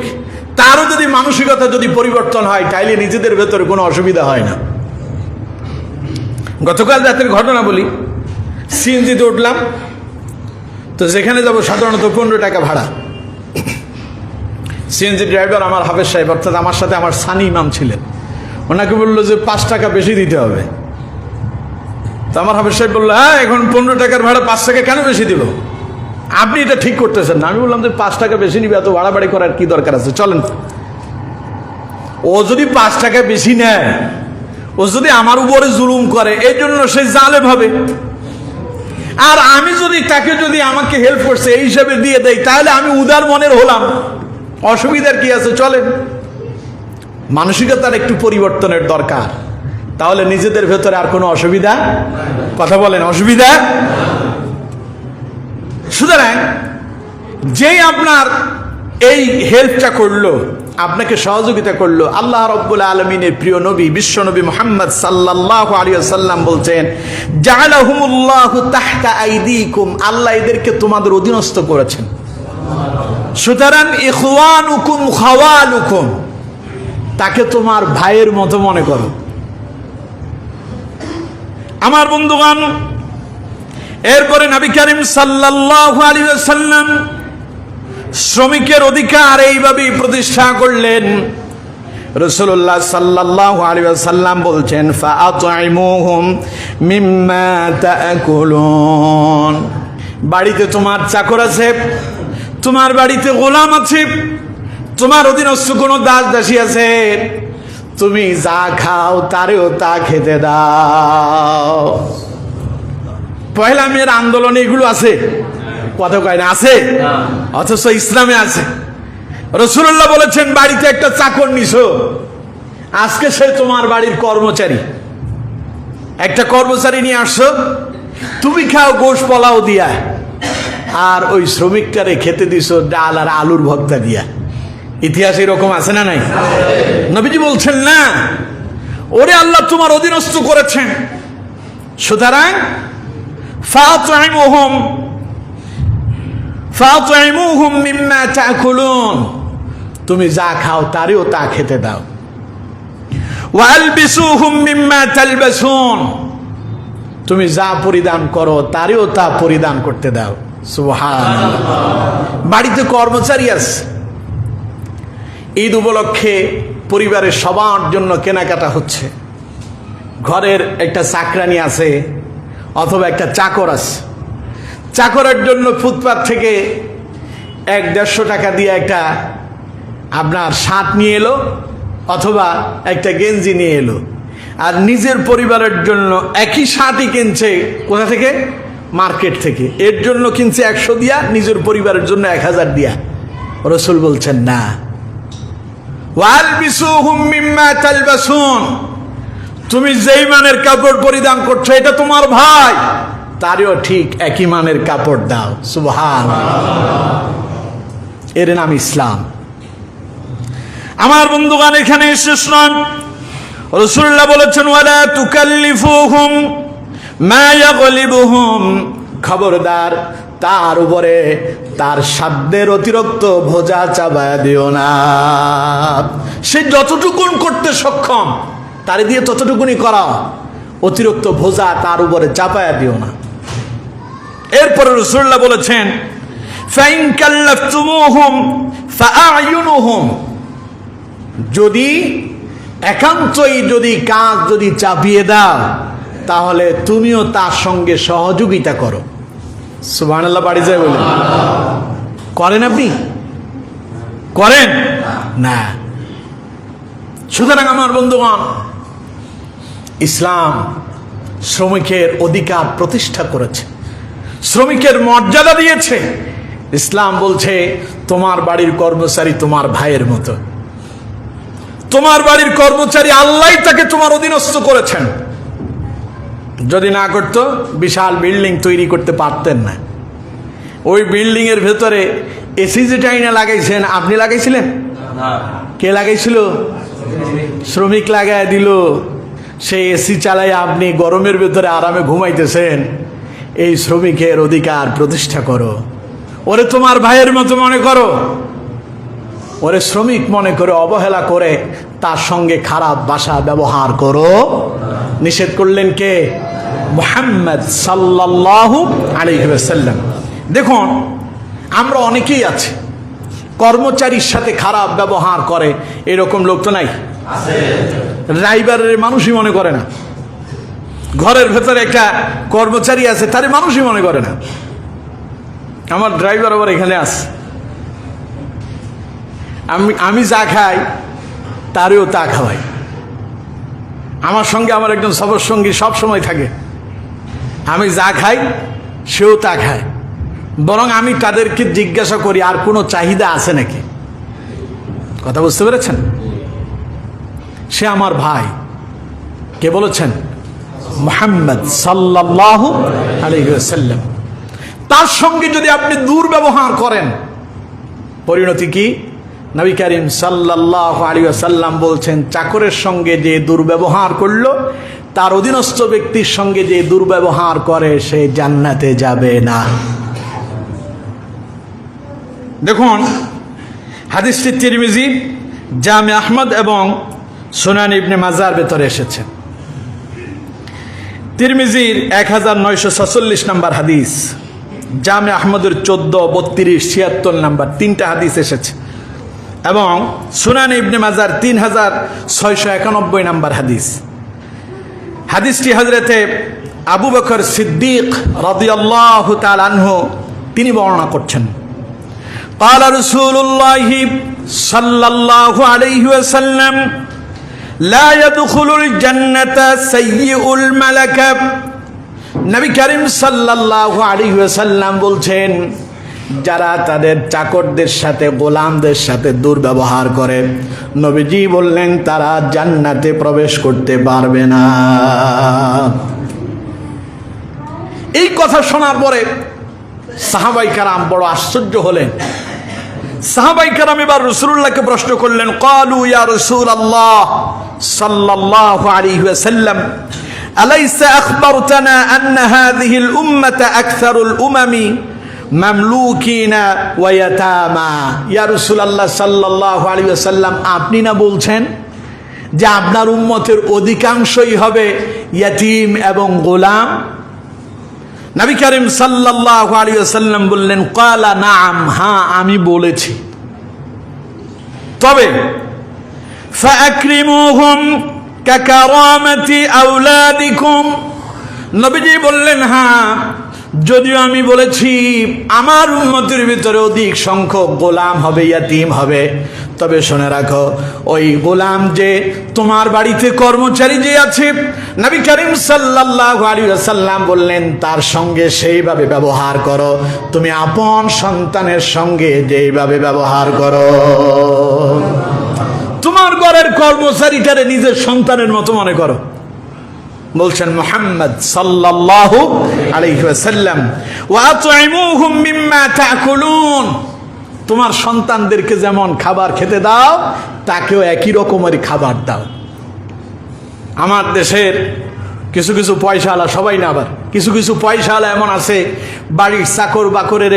তারও যদি মানসিকতা যদি পরিবর্তন হয়, তাইলে নিজেদের ভেতরে কোনো অসুবিধা হয় না। গতকাল রাতের ঘটনা বলি, সিএনজিতে উঠলাম, তো যেখানে যাব সাধারণত 15 টাকা ভাড়া। সিএনজি ড্রাইভার আমার হাফেজ সাহেব, অর্থাৎ আমার সাথে আমার সানি ইমাম ছিলেন, ওনাকে বললো যে 5 টাকা বেশি দিতে হবে। তো আমার হাফেজ সাহেব বললো, হ্যাঁ এখন 15 টাকার ভাড়া 5 টাকা কেন বেশি দিব, আপনি এটা ঠিক করতেছেন না। আমি বললাম যে 5 টাকা বেশি নিবে, এত বাড়াবাড়ি করার কি দরকার আছে, চলেন। ও যদি 5 টাকা বেশি নেয়, ও যদি আমার উপরে জুলুম করে, এই জন্য সে জালেম হবে। আর আমি যদি তাকে যদি আমাকে হেল্প করছে এই হিসাবে দিয়ে দেই, তাহলে আমি উদার মনের হলাম, অসুবিধার কি আছে, চলেন। মানসিকতার একটু পরিবর্তনের দরকার, তাহলে নিজেদের ভেতরে আর কোনো অসুবিধা, কথা বলেন, অসুবিধা। সুতরাং যেই আপনার এই হেল্পটা করলো, আপনাকে সহযোগিতা করলো, আল্লাহ রাব্বুল আলামিনের প্রিয় নবী বিশ্ব নবী মুহাম্মদ সাল্লাল্লাহু আলাইহি ওয়াসাল্লাম বলছেন, জাআলাহুমুল্লাহু তাহতা আইদিকুম, আল্লাহ এদেরকে তোমাদের অধীনস্থ করেছেন। সুতরাং ইখওয়ানুকুম খাওয়ালুকুম, তাকে তোমার ভাইয়ের মতো মনে করো। আমার বন্ধুগণ, এরপরে নবী করিম সাল্লাল্লাহু আলাইহি ওয়াসাল্লাম শ্রমিকের অধিকার এইভাবেই প্রতিষ্ঠা করলেন। রাসূলুল্লাহ সাল্লাল্লাহু আলাইহি ওয়াসাল্লাম বলছেন, ফাআতইমুহুম মিম্মা তাআকুলুন, বাড়িতে তোমার চাকর আছে, তোমার বাড়িতে গোলাম আছে, তোমার অধীনস্থ কোনো দাস দাসী আছে, তুমি যা খাও তারেও তা খেতে দাও। পয়লা মেয়ের আন্দোলনে এগুলো আছে, কথা কয় না, আছে, অথচ ইসলামে আছে। রাসূলুল্লাহ বলেছেন, বাড়িতে একটা চাকর নিছো, আজকে সে তোমার বাড়ির কর্মচারী, একটা কর্মচারী নিয়ে আসছো, তুমি খাও গোশ পোলাও দিয়া, আর ওই শ্রমিকটারে খেতে দিছো ডাল আর আলুর ভর্তা দিয়া। ইতিহাস এরকম আছে না নাই? নবীজি বলছেন, না, ওরে আল্লাহ তোমার অধীনস্থ করেছেন, সুতরাং ফাআতইমুহুম মিম্মা তাআকুলুন, তুমি যা খাও তারেও তা খেতে দাও। ওয়ালবিসুহুম মিম্মা তালবাসুন, তুমি যা পরিধান করো তারেও তা পরিধান করতে দাও। সুবহানাল্লাহ। বাড়িতে কর্মচারী আছে, ঈদ উপলক্ষে পরিবারের সবার জন্য কেনাকাটা হচ্ছে, ঘরের একটা চাকরানি আছে অথবা একটা চাকর আছে, চাকরের জন্য ফুটপাত থেকে 100-150 টাকা দিয়ে একটা আপনার শার্ট নিয়ে এলো অথবা একটা গেঞ্জি নিয়ে এলো, আর নিজের পরিবারের জন্য একই শার্টই কিনছে কোথা থেকে, মার্কেট থেকে, এর জন্য কিনছে 100 দিয়া, নিজের পরিবারের জন্য 1000 দিয়া। রাসূল বলছেন, না, ওয়ালবিসুহুম মিম্মা তালবাসুন, তুমি যেই মানের কাপড় পরিধান করছো এটা তোমার ভাই, তারও ঠিক একই মানের কাপড় দাও। সুবহানাল্লাহ। এর নাম ইসলাম। আমার বন্ধুগণ, এখানে শেষ নয়, রাসূলুল্লাহ বলেছেন, ওয়ালা তুকাল্লিফুহুম মা ইয়াগলিবুহুম, খবরদার তার উপরে তার সাধ্যের অতিরিক্ত বোঝা চাপায়া দিও না। সে যতটুকুন করতে সক্ষম তারে দিয়ে ততটুকুনি করা, অতিরিক্ত বোঝা তার উপরে চাপায়া দিও না। এরপরে রাসূলুল্লাহ বলেছেন, ফাইন কাল্লাফতুমুহুম ফাআয়ুনুহুম, যদি একান্তই যদি কাজ যদি চাপিয়ে দাও, তাহলে তুমিও তার সঙ্গে সহযোগিতা করো। সুবহানাল্লাহ বাড়ি যায় বলে করেন? আপনি করেন না। সুতরাং আমার বন্ধুগণ, ইসলাম শ্রমিকের অধিকার প্রতিষ্ঠা করেছে, শ্রমিকের মর্যাদা দিয়েছে। ইসলাম বলছে তোমার বাড়ির কর্মচারী তোমার ভাইয়ের মতো। তোমার বাড়ির কর্মচারী আল্লাহ তাকে তোমার অধীনস্থ করেছেন। যদি না করত, বিশাল বিল্ডিং তৈরি করতে পারতেন না। ওই বিল্ডিং এর ভেতরে এসি যেটা না লাগাইছেন, আপনি লাগাইছিলেন? কে লাগাইছিল? শ্রমিক লাগাই দিল। সেই এসি চালাই আপনি গরমের ভেতরে আরামে ঘুমাইতেছেন। এই শ্রমিকের অধিকার প্রতিষ্ঠা করো। ওরে তোমার ভাইয়ের মতো মনে করো, ওরে শ্রমিক মনে করে অবহেলা করে তার সঙ্গে খারাপ ভাষা ব্যবহার করো। নিষেধ করলেন কে? মুহাম্মদ সাল্লাল্লাহু আলাইহি ওয়াসাল্লাম। দেখুন, আমরা অনেকেই আছি কর্মচারীর সাথে খারাপ ব্যবহার করে, এরকম লোক তো নাই? ড্রাইভারের মানুষই মনে করে না। ঘরের ভেতরে একটা কর্মচারী আছে, তারে মানুষই মনে করে না। আমার ড্রাইভার আবার এখানে আছে, আমি যা খাই তারেও তা খাওয়াই। আমার সঙ্গে আমার একজন সফর সঙ্গী সব সময় থাকে, আমি যা খাই সেও তা খায়। বরং আমি তাদেরকে জিজ্ঞাসা করি আর কোনো চাহিদা আছে নাকি। কথা বুঝতে পেরেছেন? সে আমার ভাই। কে বলেছেন? মুহাম্মদ সাল্লাল্লাহু আলাইহি ওয়াসাল্লাম। তার সঙ্গে যদি আপনি দুর্ব্যবহার করেন, পরিণতি কি? নবী করিম সাল্লাল্লাহু আলাইহি ওয়াসাল্লাম বলছেন, চাকরের সঙ্গে যে দুর্ব্যবহার করলো, তার অধীনস্থ ব্যক্তির সঙ্গে যে দুর্ব্যবহার করে, সে জান্নাতে যাবে না। দেখুন, হাদিসটি তিরমিজি, জামে আহমদ এবং সুনান ইবনে মাজার ভেতরে এসেছে। তিরমিজির 1946 নম্বর হাদিস, জামে আহমদের 14, 32, 76 নম্বর, তিনটা হাদিস এসেছে। এবং সুনান ইবনে মাজার 3691 নম্বর হাদিস। হাদিসটি হযরতে আবু বকর সিদ্দিক রাদিয়াল্লাহু তাআলা আনহু তিনি বর্ণনা করছেন। قال رسول الله صلى الله عليه وسلم لا يدخل الجنة سيء الملك। নবী করিম সাল্লাল্লাহু আলাইহি ওয়াসাল্লাম বলছেন, যারা তাদের চাকরদের সাথে, গোলামদের সাথে দুর্ব্যবহার করে, নবীজি বললেন তারা জান্নাতে প্রবেশ করতে পারবে না। এই কথা শোনার পরে সাহাবাই কারাম বড় আশ্চর্য হলেন। সাহাবাই কারাম এবার রাসূলুল্লাহকে প্রশ্ন করলেন, ক্বালু ইয়া রাসূলুল্লাহ সাল্লাল্লাহু আলাইহি ওয়াসাল্লাম আলাইসা আখবারতানা আন্না হাযিহিল উম্মাতা আকসারুল উমামি মামলুকিনা ওয়া ইয়াতামা। ইয়া রাসূলুল্লাহ সাল্লাল্লাহু আলাইহি ওয়াসাল্লাম, আপনি না বলছেন যে আপনার উম্মতের অধিকাংশই হবে ইয়াতীম এবং গোলাম? নবী করিম সাল্লাল্লাহু আলাইহি ওয়াসাল্লাম বললেন, ক্বালা নাআম, হ্যাঁ আমি বলেছি, তবে ফাআকরিমুহুম কাকারামাতি আওলাদিকুম। নবীজি বললেন, হ্যাঁ যদিও আমি বলেছি আমার উম্মতের ভিতরে অধিক সংখ্যক গোলাম হবে, ইয়াতীম হবে, তবে শুনে রাখো, ওই গোলাম যে তোমার বাড়িতে কর্মচারী যে আছে, নবী করিম সাল্লাল্লাহু আলাইহি ওয়াসাল্লাম বললেন তার সঙ্গে সেইভাবে ব্যবহার করো তুমি আপন সন্তানের সঙ্গে যেইভাবে ব্যবহার করো। তোমার ঘরের কর্মচারীটারে নিজের সন্তানের মতো মনে করো। বলছেন মুহাম্মদ সাল্লাল্লাহু আলাইহি ওয়াসাল্লাম, ওয়া আত'ইমুহুম মিম্মা তা'কুলুন। তোমার সন্তানদেরকে যেমন খাবার খেতে দাও, তাকেও একই রকমের খাবার দাও। আমার দেশের কিছু কিছু পয়সাওয়ালা, সবাই না, আবার কিছু কিছু পয়সাওয়ালা এমন আছে, বাড়ির চাকর বাকরের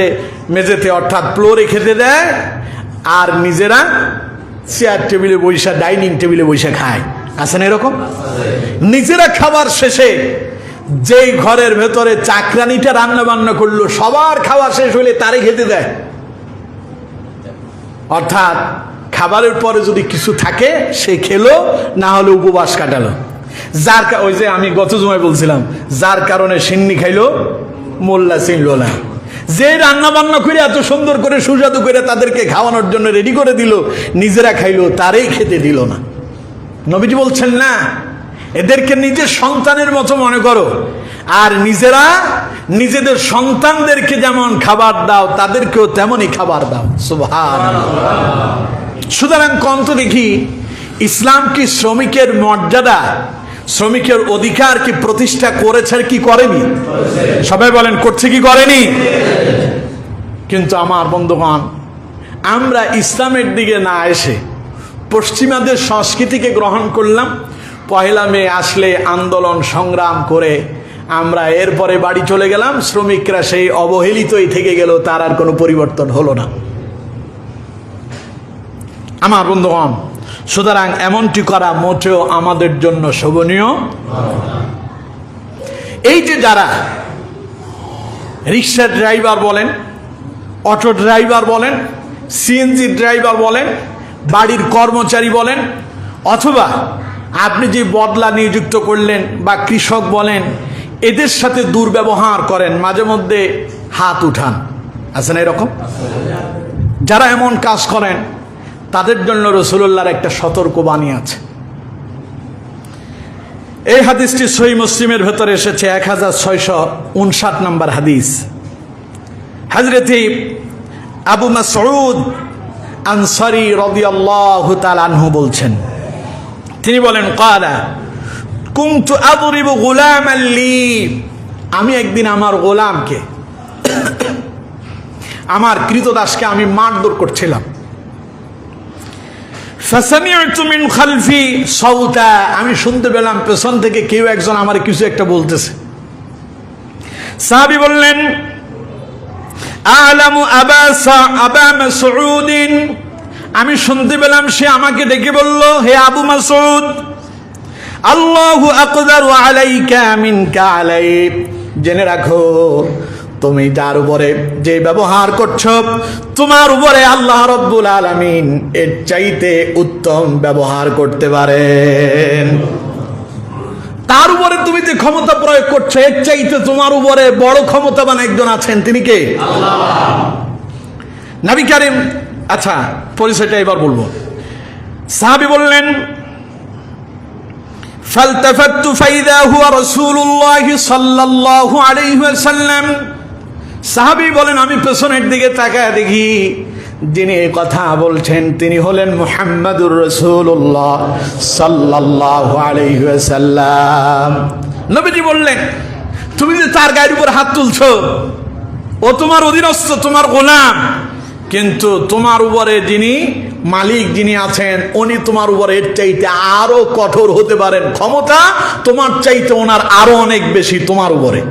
মেঝেতে অর্থাৎ ফ্লোরে খেতে দেয়, আর নিজেরা চেয়ার টেবিলে বসে, ডাইনিং টেবিলে বসে খায়। আছেন এরকম? নিজেরা খাবার শেষে যেই ঘরের ভেতরে চাকরানিটা রান্না বান্না করলো, সবার খাওয়া শেষ হলে তারে খেতে দেয়। অর্থাৎ খাবারের পরে যদি কিছু থাকে সে খেলো, না হলে উপবাস কাটালো। ওই যে আমি গত জুমায় বলছিলাম, যার কারণে সিন্নি খাইলো মোল্লা চিনল না। যে রান্না বান্না করে এত সুন্দর করে সুস্বাদু করে তাদেরকে খাওয়ানোর জন্য রেডি করে দিল, নিজেরা খাইলো, তারই খেতে দিল না। নবীজি বলছেন না, এদেরকে নিজের সন্তানের মতো মনে করো, আর নিজেরা নিজেদের সন্তানদেরকে যেমন খাবার দাও তাদেরকেও তেমনই খাবার দাও। সুবহানাল্লাহ। সুতরাং কন্ত দেখি, ইসলাম কি শ্রমিকের মর্যাদা, শ্রমিকের অধিকার কি প্রতিষ্ঠা করেছে কি করেনি? সবাই বলেন করছে কি করেনি? কিন্তু আমার বন্ধুগণ, আমরা ইসলামের দিকে না এসে পশ্চিমাদের সংস্কৃতিকে গ্রহণ করলাম। পহেলা মে আসলে আন্দোলন সংগ্রাম করে আমরা এরপরে বাড়ি চলে গেলাম, শ্রমিকরা সেই অবহেলিতই থেকে গেল, তার আর কোনো পরিবর্তন হলো না। আমার বন্ধুগণ, সুতরাং এমনটি করা মোটেও আমাদের জন্য শোভনীয়। এই যে যারা রিক্সা ড্রাইভার বলেন, অটো ড্রাইভার বলেন, সিএনজি ড্রাইভার বলেন, বাড়ির কর্মচারী বলেন, অথবা আপনি যে বদলা নিযুক্ত করলেন বা কৃষক বলেন, এদের সাথে দুর্ব্যবহার করেন, মাঝে মধ্যে হাত উঠান, আছে না এরকম? যারা এমন কাজ করেন তাদের জন্য রাসূলুল্লাহর একটা সতর্কবাণী আছে। এই হাদিসটি সহিহ মুসলিমের ভেতরে এসেছে, 1659 নম্বর হাদিস। হযরতে আবু মাসউদ আনসারী রাদিয়াল্লাহু তাআলা আনহু বলছেন, তিনি বলেন, ক্বালা কুনতু আদরিবু গুলামান লি, আমি একদিন আমার গোলামকে, আমার কৃতদাসকে আমি মারধর করছিলাম। ফাসামি'তু মিন খালফি সাউতা, আমি শুনতে পেলাম পেছন থেকে কেউ একজন আমার কিছু একটা বলতেছে। সাহাবী বললেন, আলামু আবা মাসউদ, আমি শুনতে পেলাম সে আমাকে ডেকে বলল, হে আবু মাসউদ, আল্লাহু আকদারু আলাইকা মিনকা আলাই, জেনে রাখো তুমি যার উপরে যে ব্যবহার করছো, তোমার উপরে আল্লাহ রাব্বুল আলামিন এর চাইতে উত্তম ব্যবহার করতে পারেন। তার উপরে তুমি যে ক্ষমতা প্রয়োগ করছো, এর চাইতে তোমার উপরে বড় ক্ষমতাবান একজন আছেন, তিনি কে? আল্লাহ। নবী কারীম, আচ্ছা পরিচয়টা এবার বলবো। সাহাবী বললেন, ফালতাফাতু ফাইদা হুয়া রাসূলুল্লাহ সাল্লাল্লাহু আলাইহি ওয়াসাল্লাম, সাহাবী বলেন আমি পেছনের দিকে তাকায় দেখি যিনি এই কথা বলছেন তিনি হলেন মুহাম্মাদুর রাসূলুল্লাহ সাল্লাল্লাহু আলাইহি ওয়াসাল্লাম। নবীজি বললেন, তুমি যে তার গায়ের উপর হাত তুলছো, ও তোমার অধীনস্থ, তোমার গোলাম, কিন্তু তোমার উপরে যিনি মালিক, যিনি আছেন, উনি তোমার উপরে এর চাইতে আরো কঠোর হতে পারেন, ক্ষমতা তোমার চাইতে ওনার আরো অনেক বেশি তোমার উপরে।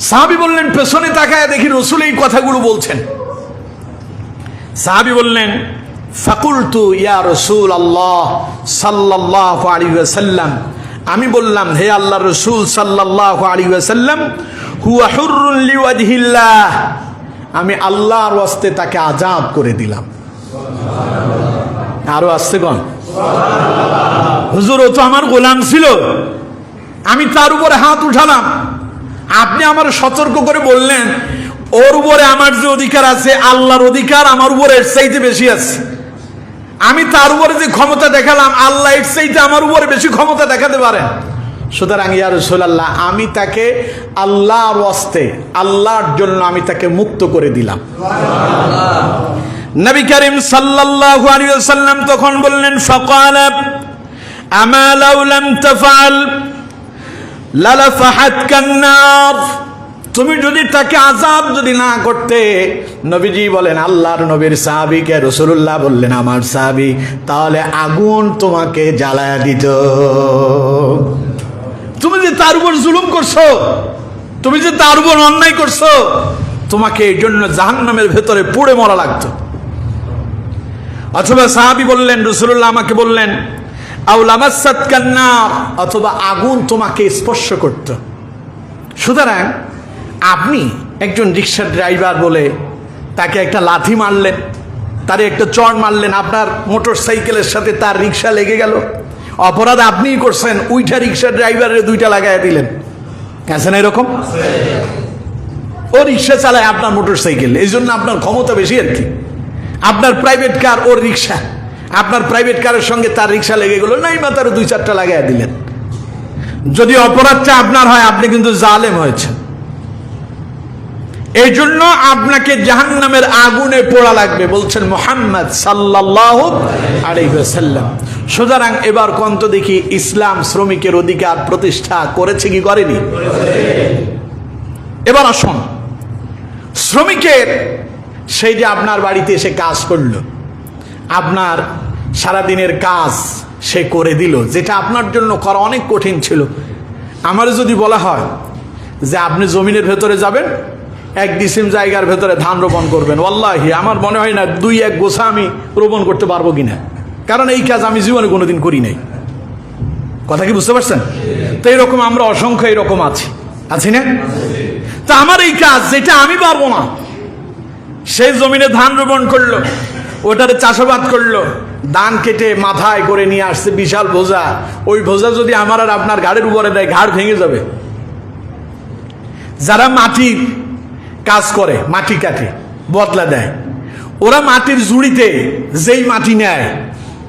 সাহাবী বললেন, পেছনে তাকায় দেখি রাসূল এই কথাগুলো বলছেন। সাহাবী বললেন, ফাকুলতু ইয়া রাসূলুল্লাহ সাল্লাল্লাহু আলাইহি ওয়াসাল্লাম, আমি বললাম হে আল্লাহর রাসূল সাল্লাল্লাহু আলাইহি ওয়াসাল্লাম, হুয়া হুররুন লিওয়াজহিল্লাহ, আমি আল্লাহর ওয়াস্তে তাকে আজাদ করে দিলাম। আরো আসছে কোন? হুজুর, ও তো আমার গোলাম ছিল, আমি তার উপরে হাত উঠালাম, আপনি আমার সতর্ক করে বললেন ওর উপরে আমার যে অধিকার আছে, আল্লাহর অধিকার আমার উপরে এর চাইতে বেশি আছে। আমি তার উপরে যে ক্ষমতা দেখালাম, আল্লাহ এর চাইতে আমার উপরে বেশি ক্ষমতা দেখাতে পারেন। সুতরাং ইয়া রাসূলুল্লাহ, আমি তাকে আল্লাহর ওয়াস্তে, আল্লাহর জন্য আমি তাকে মুক্ত করে দিলাম। নবী করিম সাল্লাল্লাহু আলাইহি ওয়াসাল্লাম তখন বললেন, ফাকালা আমা লাউ লাম তাফআল লালাফাহাতকান নার, তুমি যদি তাকে আযাব যদি না করতে, নবীজি বলেন আল্লাহর নবীর সাহাবীকে রাসূলুল্লাহ বললেন আমার সাহাবী, তাহলে আগুন তোমাকে জ্বালায়া দিত। তুমি যে তার উপর জুলুম করছো, তুমি যে তার উপর অন্যায় করছো, তোমাকে এই জন্য জাহান্নামের ভেতরে পুড়ে মরা লাগতো। অথবা সাহাবী বললেন, রাসূলুল্লাহ আমাকে বললেন, আও লামাসাতকান নার, অথবা আগুন তোমাকে স্পর্শ করত। সুতরাং আপনি একজন রিক্সা ড্রাইভার বলে তাকে একটা লাথি মারলেন, তারে একটা চড় মারলেন, আপনার মোটর সাইকেলের সাথে তার রিক্সা লেগে গেল, অপরাধ আপনিই করছেন, উইটা রিক্সা ড্রাইভারের দুইটা লাগাইয়া দিলেন। আছে না এরকম? ও রিক্সা চালায় আপনার মোটর সাইকেল, এই জন্য আপনার ক্ষমতা বেশি আর কি। আপনার প্রাইভেট কার, ওর রিক্সা, আপনার প্রাইভেট কারের সঙ্গে তার রিক্সা লেগে গেল, নাই বা তার দুই চারটা লাগাইয়া দিলেন। যদি অপরাধটা আপনার হয়, আপনি কিন্তু জালেম হয়েছেন। এই জন্য আপনাকে জাহান্নামের আগুনে পোড়া লাগবে বলছেন মুহাম্মদ সাল্লাল্লাহু আলাইহি ওয়াসাল্লাম। সুতরাং এবার কন্ত দেখি, ইসলাম শ্রমিকের অধিকার প্রতিষ্ঠা করেছে কি করেনি? এবার আসুন, শ্রমিকের সেই যে আপনার বাড়িতে এসে কাজ করলো, আপনার সারাদিনের কাজ সে করে দিল, যেটা আপনার জন্য করা অনেক কঠিন ছিল। আমার যদি বলা হয় যে আপনি জমিনের ভেতরে যাবেন, 1 ডিসিম জায়গার ভেতরে ধান রোপণ করবেন, ওয়াল্লাহি আমার মনে হয় না 2-1 গোছা আমি রোপণ করতে পারবো কিনা, কারণ এই কাজ আমি জীবনে কোনোদিন করি নাই। কথা কি বুঝতে পারছেন? তো এরকম আমরা অসংখ্য এরকম আছি না? তা আমার এই কাজ যেটা আমি পারবো না, সেই জমিনে ধান রোপণ করলো, ওটারে চাষাবাদ করলো, ধান কেটে মাথায় করে নিয়ে আসছে বিশাল বোঝা, ওই বোঝা যদি আমার আর আপনার ঘাড়ের উপরে দেয়, ঘাড় ভেঙে যাবে। যারা মাটির কাজ করে, মাটি কাটে, বদলা দেয়, ওরা মাটির ঝুড়িতে যেই মাটি নেয়,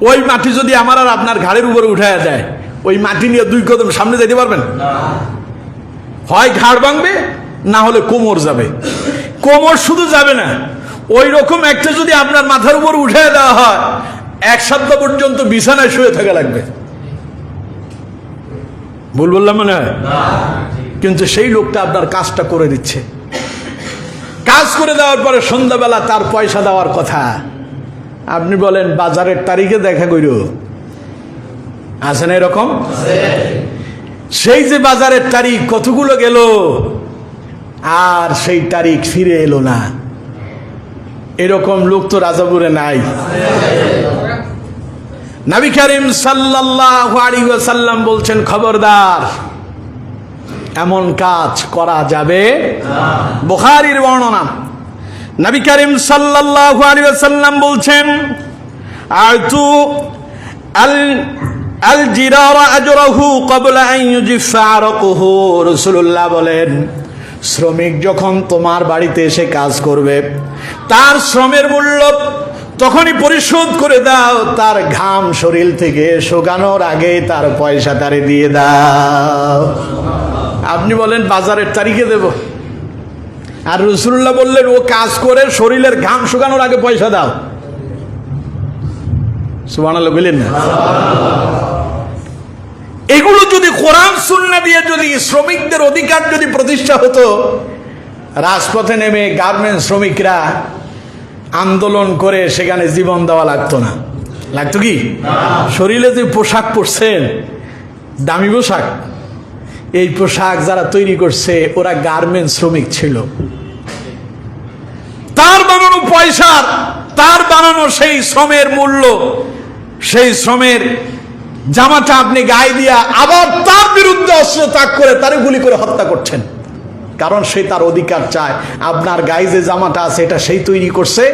ওই মাটি যদি আমার আর আপনার ঘাড়ের উপরে উঠায়া যায়, ওই মাটি নিয়ে 2 কদম সামনে যেতে পারবেন? হয় ঘাড় ভাঙবে, না হলে কোমর যাবে। কোমর শুধু যাবে না, ওই রকম একটা যদি আপনার মাথার উপর উঠে দেওয়া হয়, 1 সপ্তাহ পর্যন্ত বিছানায় শুয়ে থাকা লাগবে। ভুল বললাম মনে হয়? কিন্তু সেই লোকটা আপনার কাজটা করে দিচ্ছে। কাজ করে দেওয়ার পরে সন্ধ্যাবেলা তার পয়সা দেওয়ার কথা। আপনি বলেন বাজারের তারিখে দেখা কইর, আছে না এরকম? সেই যে বাজারের তারিখ কতগুলো গেল, আর সেই তারিখ ফিরে এলো না, এরকম লোক তো রাজাপুরে নাই। নবী করিম সাল্লাল্লাহু আলাইহি ওয়াসাল্লাম বলছেন, খবরদার, এমন কাজ করা যাবে না। বুখারীর বর্ণনা, নবী করিম সাল্লাল্লাহু আলাইহি ওয়াসাল্লাম বলছেন, আতু আল জিরারা আজরাহু ক্বাবলা আন ইউজিফা আরাকুহু। রাসূলুল্লাহ বলেন, শ্রমিক যখন তোমার বাড়িতে এসে কাজ করবে, তার শ্রমের মূল্য তখনই পরিশোধ করে দাও, তার ঘাম শরীর থেকে শুকানোর আগে তার পয়সা তারে দিয়ে দাও। আপনি বলেন বাজারের তারিখে দেব, আর রাসূলুল্লাহ বললেন ও কাজ করে শরীরের ঘাম শুকানোর আগে পয়সা দাও। সুবহানাল্লাহ বলেন না? এগুলো যদি কোরআন সুন্নাহ দিয়ে যদি শ্রমিকদের অধিকার যদি প্রতিষ্ঠা হতো, রাজপথে নেমে গার্মেন্টস শ্রমিকরা আন্দোলন করে সেখানে জীবন দেওয়া লাগতো না। লাগতো কি? শরীরে যে পোশাক পরছেন, দামি পোশাক, এই পোশাক যারা তৈরি করছে ওরা গার্মেন্টস শ্রমিক ছিল। তার বানানো পয়সার, তার বানানো সেই শ্রমের মূল্য, সেই শ্রমের জামাটা আপনি গায়ে দিয়া আবার তার বিরুদ্ধে অস্ত্র তাক করে তারে গুলি করে হত্যা করছেন, কারণ সে তার অধিকার চায়। আপনার গায়ে যে জামাটা আছে এটা সেই তৈরি করছে,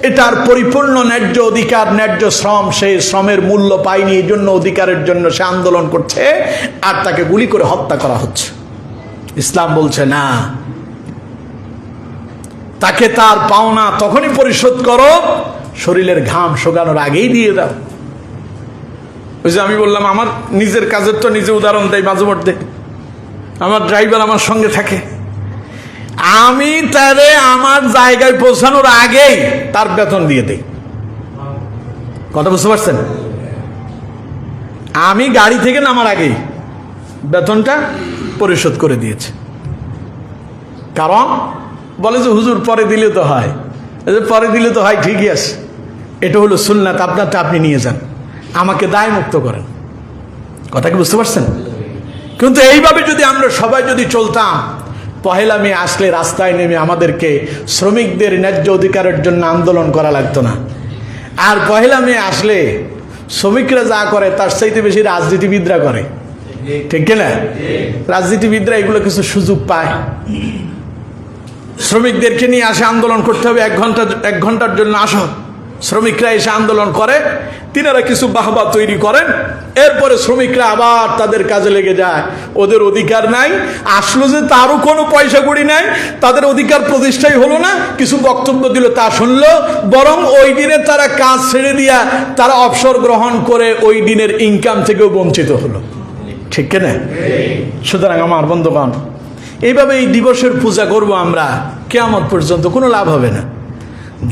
এটার পরিপূর্ণ ন্যায্য অধিকার, ন্যায্য শ্রম, সেই শ্রমের মূল্য পায়নি, এই জন্য অধিকারের জন্য সে আন্দোলন করছে, আর তাকে গুলি করে হত্যা করা হচ্ছে। ইসলাম বলছে না, তাকে তার পাওনা তখনই পরিশোধ করো, শরীরের ঘাম শুকানোর আগেই দিয়ে দাও। ওই যে আমি বললাম, আমার নিজের কাজের তো নিজে উদাহরণ দেয় মাঝে মধ্যে। আমার ড্রাইভার আমার সঙ্গে থাকে, আমি তারে আমার জায়গায় পৌঁছানোর আগেই তার বেতন দিয়ে দেই। কথা বুঝতে পারছেন? আমি গাড়ি থেকে নামার আগেই বেতনটা পরিশোধ করে দিয়েছে। কারণ বলে যে হুজুর পরে দিলে তো হয়, পরে দিলে তো হয়, ঠিকই আছে, এটা হলো সুন্নাত, আপনারটা আপনি নিয়ে যান, আমাকে দায় মুক্ত করেন। কথা কি বুঝতে পারছেন? কিন্তু এইভাবে যদি আমরা সবাই যদি চলতাম, 1 মে আসলে রাস্তায় নেমে আমাদেরকে শ্রমিকদের ন্যায্য অধিকারের জন্য আন্দোলন করা লাগতো না। আর 1 মে আসলে শ্রমিকরা যা করে তার চাইতে বেশি রাজনীতিবিদরা করে, ঠিক কিনা? রাজনীতিবিদরা এগুলো কিছু সুযোগ পায়, শ্রমিকদেরকে নিয়ে আসে আন্দোলন করতে হবে, 1 ঘন্টার জন্য আসো, শ্রমিকরা এসে আন্দোলন করে, তিনারা কিছু বাহবা তৈরি করেন, এরপরে শ্রমিকরা আবার তাদের কাজে লেগে যায়। ওদের অধিকার নাই, আসলো যে তারও কোনো পয়সা কড়ি নাই, তাদের অধিকার প্রতিষ্ঠাই হলো না, কিছু বক্তব্য দিল তা শুনলো, বরং ওই দিনে তারা কাজ ছেড়ে দিয়া তারা অবসর গ্রহণ করে ওই দিনের ইনকাম থেকেও বঞ্চিত হলো। ঠিক কিনা? সুতরাং আমার বন্ধুগণ, এইভাবে এই দিবসের পূজা করব আমরা, কিয়ামত পর্যন্ত কোনো লাভ হবে না।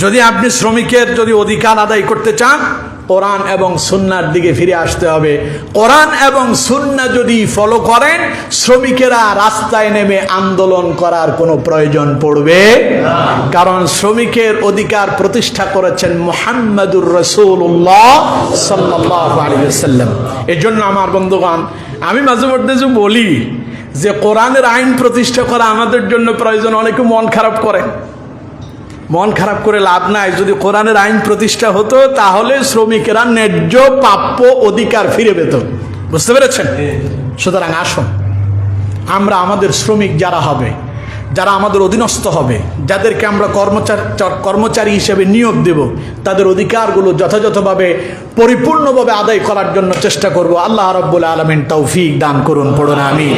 যদি আপনি শ্রমিকের যদি অধিকার আদায় করতে চান, কোরআন এবং সুন্নাহর দিকে ফিরে আসতে হবে। কোরআন এবং সুন্নাহ যদি ফলো করেন, শ্রমিকেরা রাস্তায় নেমে আন্দোলন করার কোনো প্রয়োজন পড়বে না। কারণ শ্রমিকের অধিকার প্রতিষ্ঠা করেছেন মুহাম্মাদুর রাসূলুল্লাহ সাল্লাল্লাহু আলাইহি ওয়াসাল্লাম। এজন্য আমার বন্ধুগণ, আমি মাঝে মধ্যে যে বলি যে কোরআনের আইন প্রতিষ্ঠা করা আমাদের জন্য প্রয়োজন। অনেকে মন খারাপ করে, মন খারাপ করে লাভ নাই। যদি কোরআনের আইন প্রতিষ্ঠা হতো তাহলে শ্রমিকেরা ন্যায্য প্রাপ্য অধিকার ফিরে পেত। বুঝতে পেরেছেন? সুতরাং আসুন আমরা আমাদের শ্রমিক যারা হবে, যারা আমাদের অধীনস্থ হবে, যাদেরকে আমরা কর্মচারী হিসেবে নিয়োগ দেব, তাদের অধিকারগুলো যথাযথভাবে পরিপূর্ণভাবে আদায় করার জন্য চেষ্টা করব। আল্লাহ রাব্বুল আলামিন তৌফিক দান করুন। পড়ুন আমিন।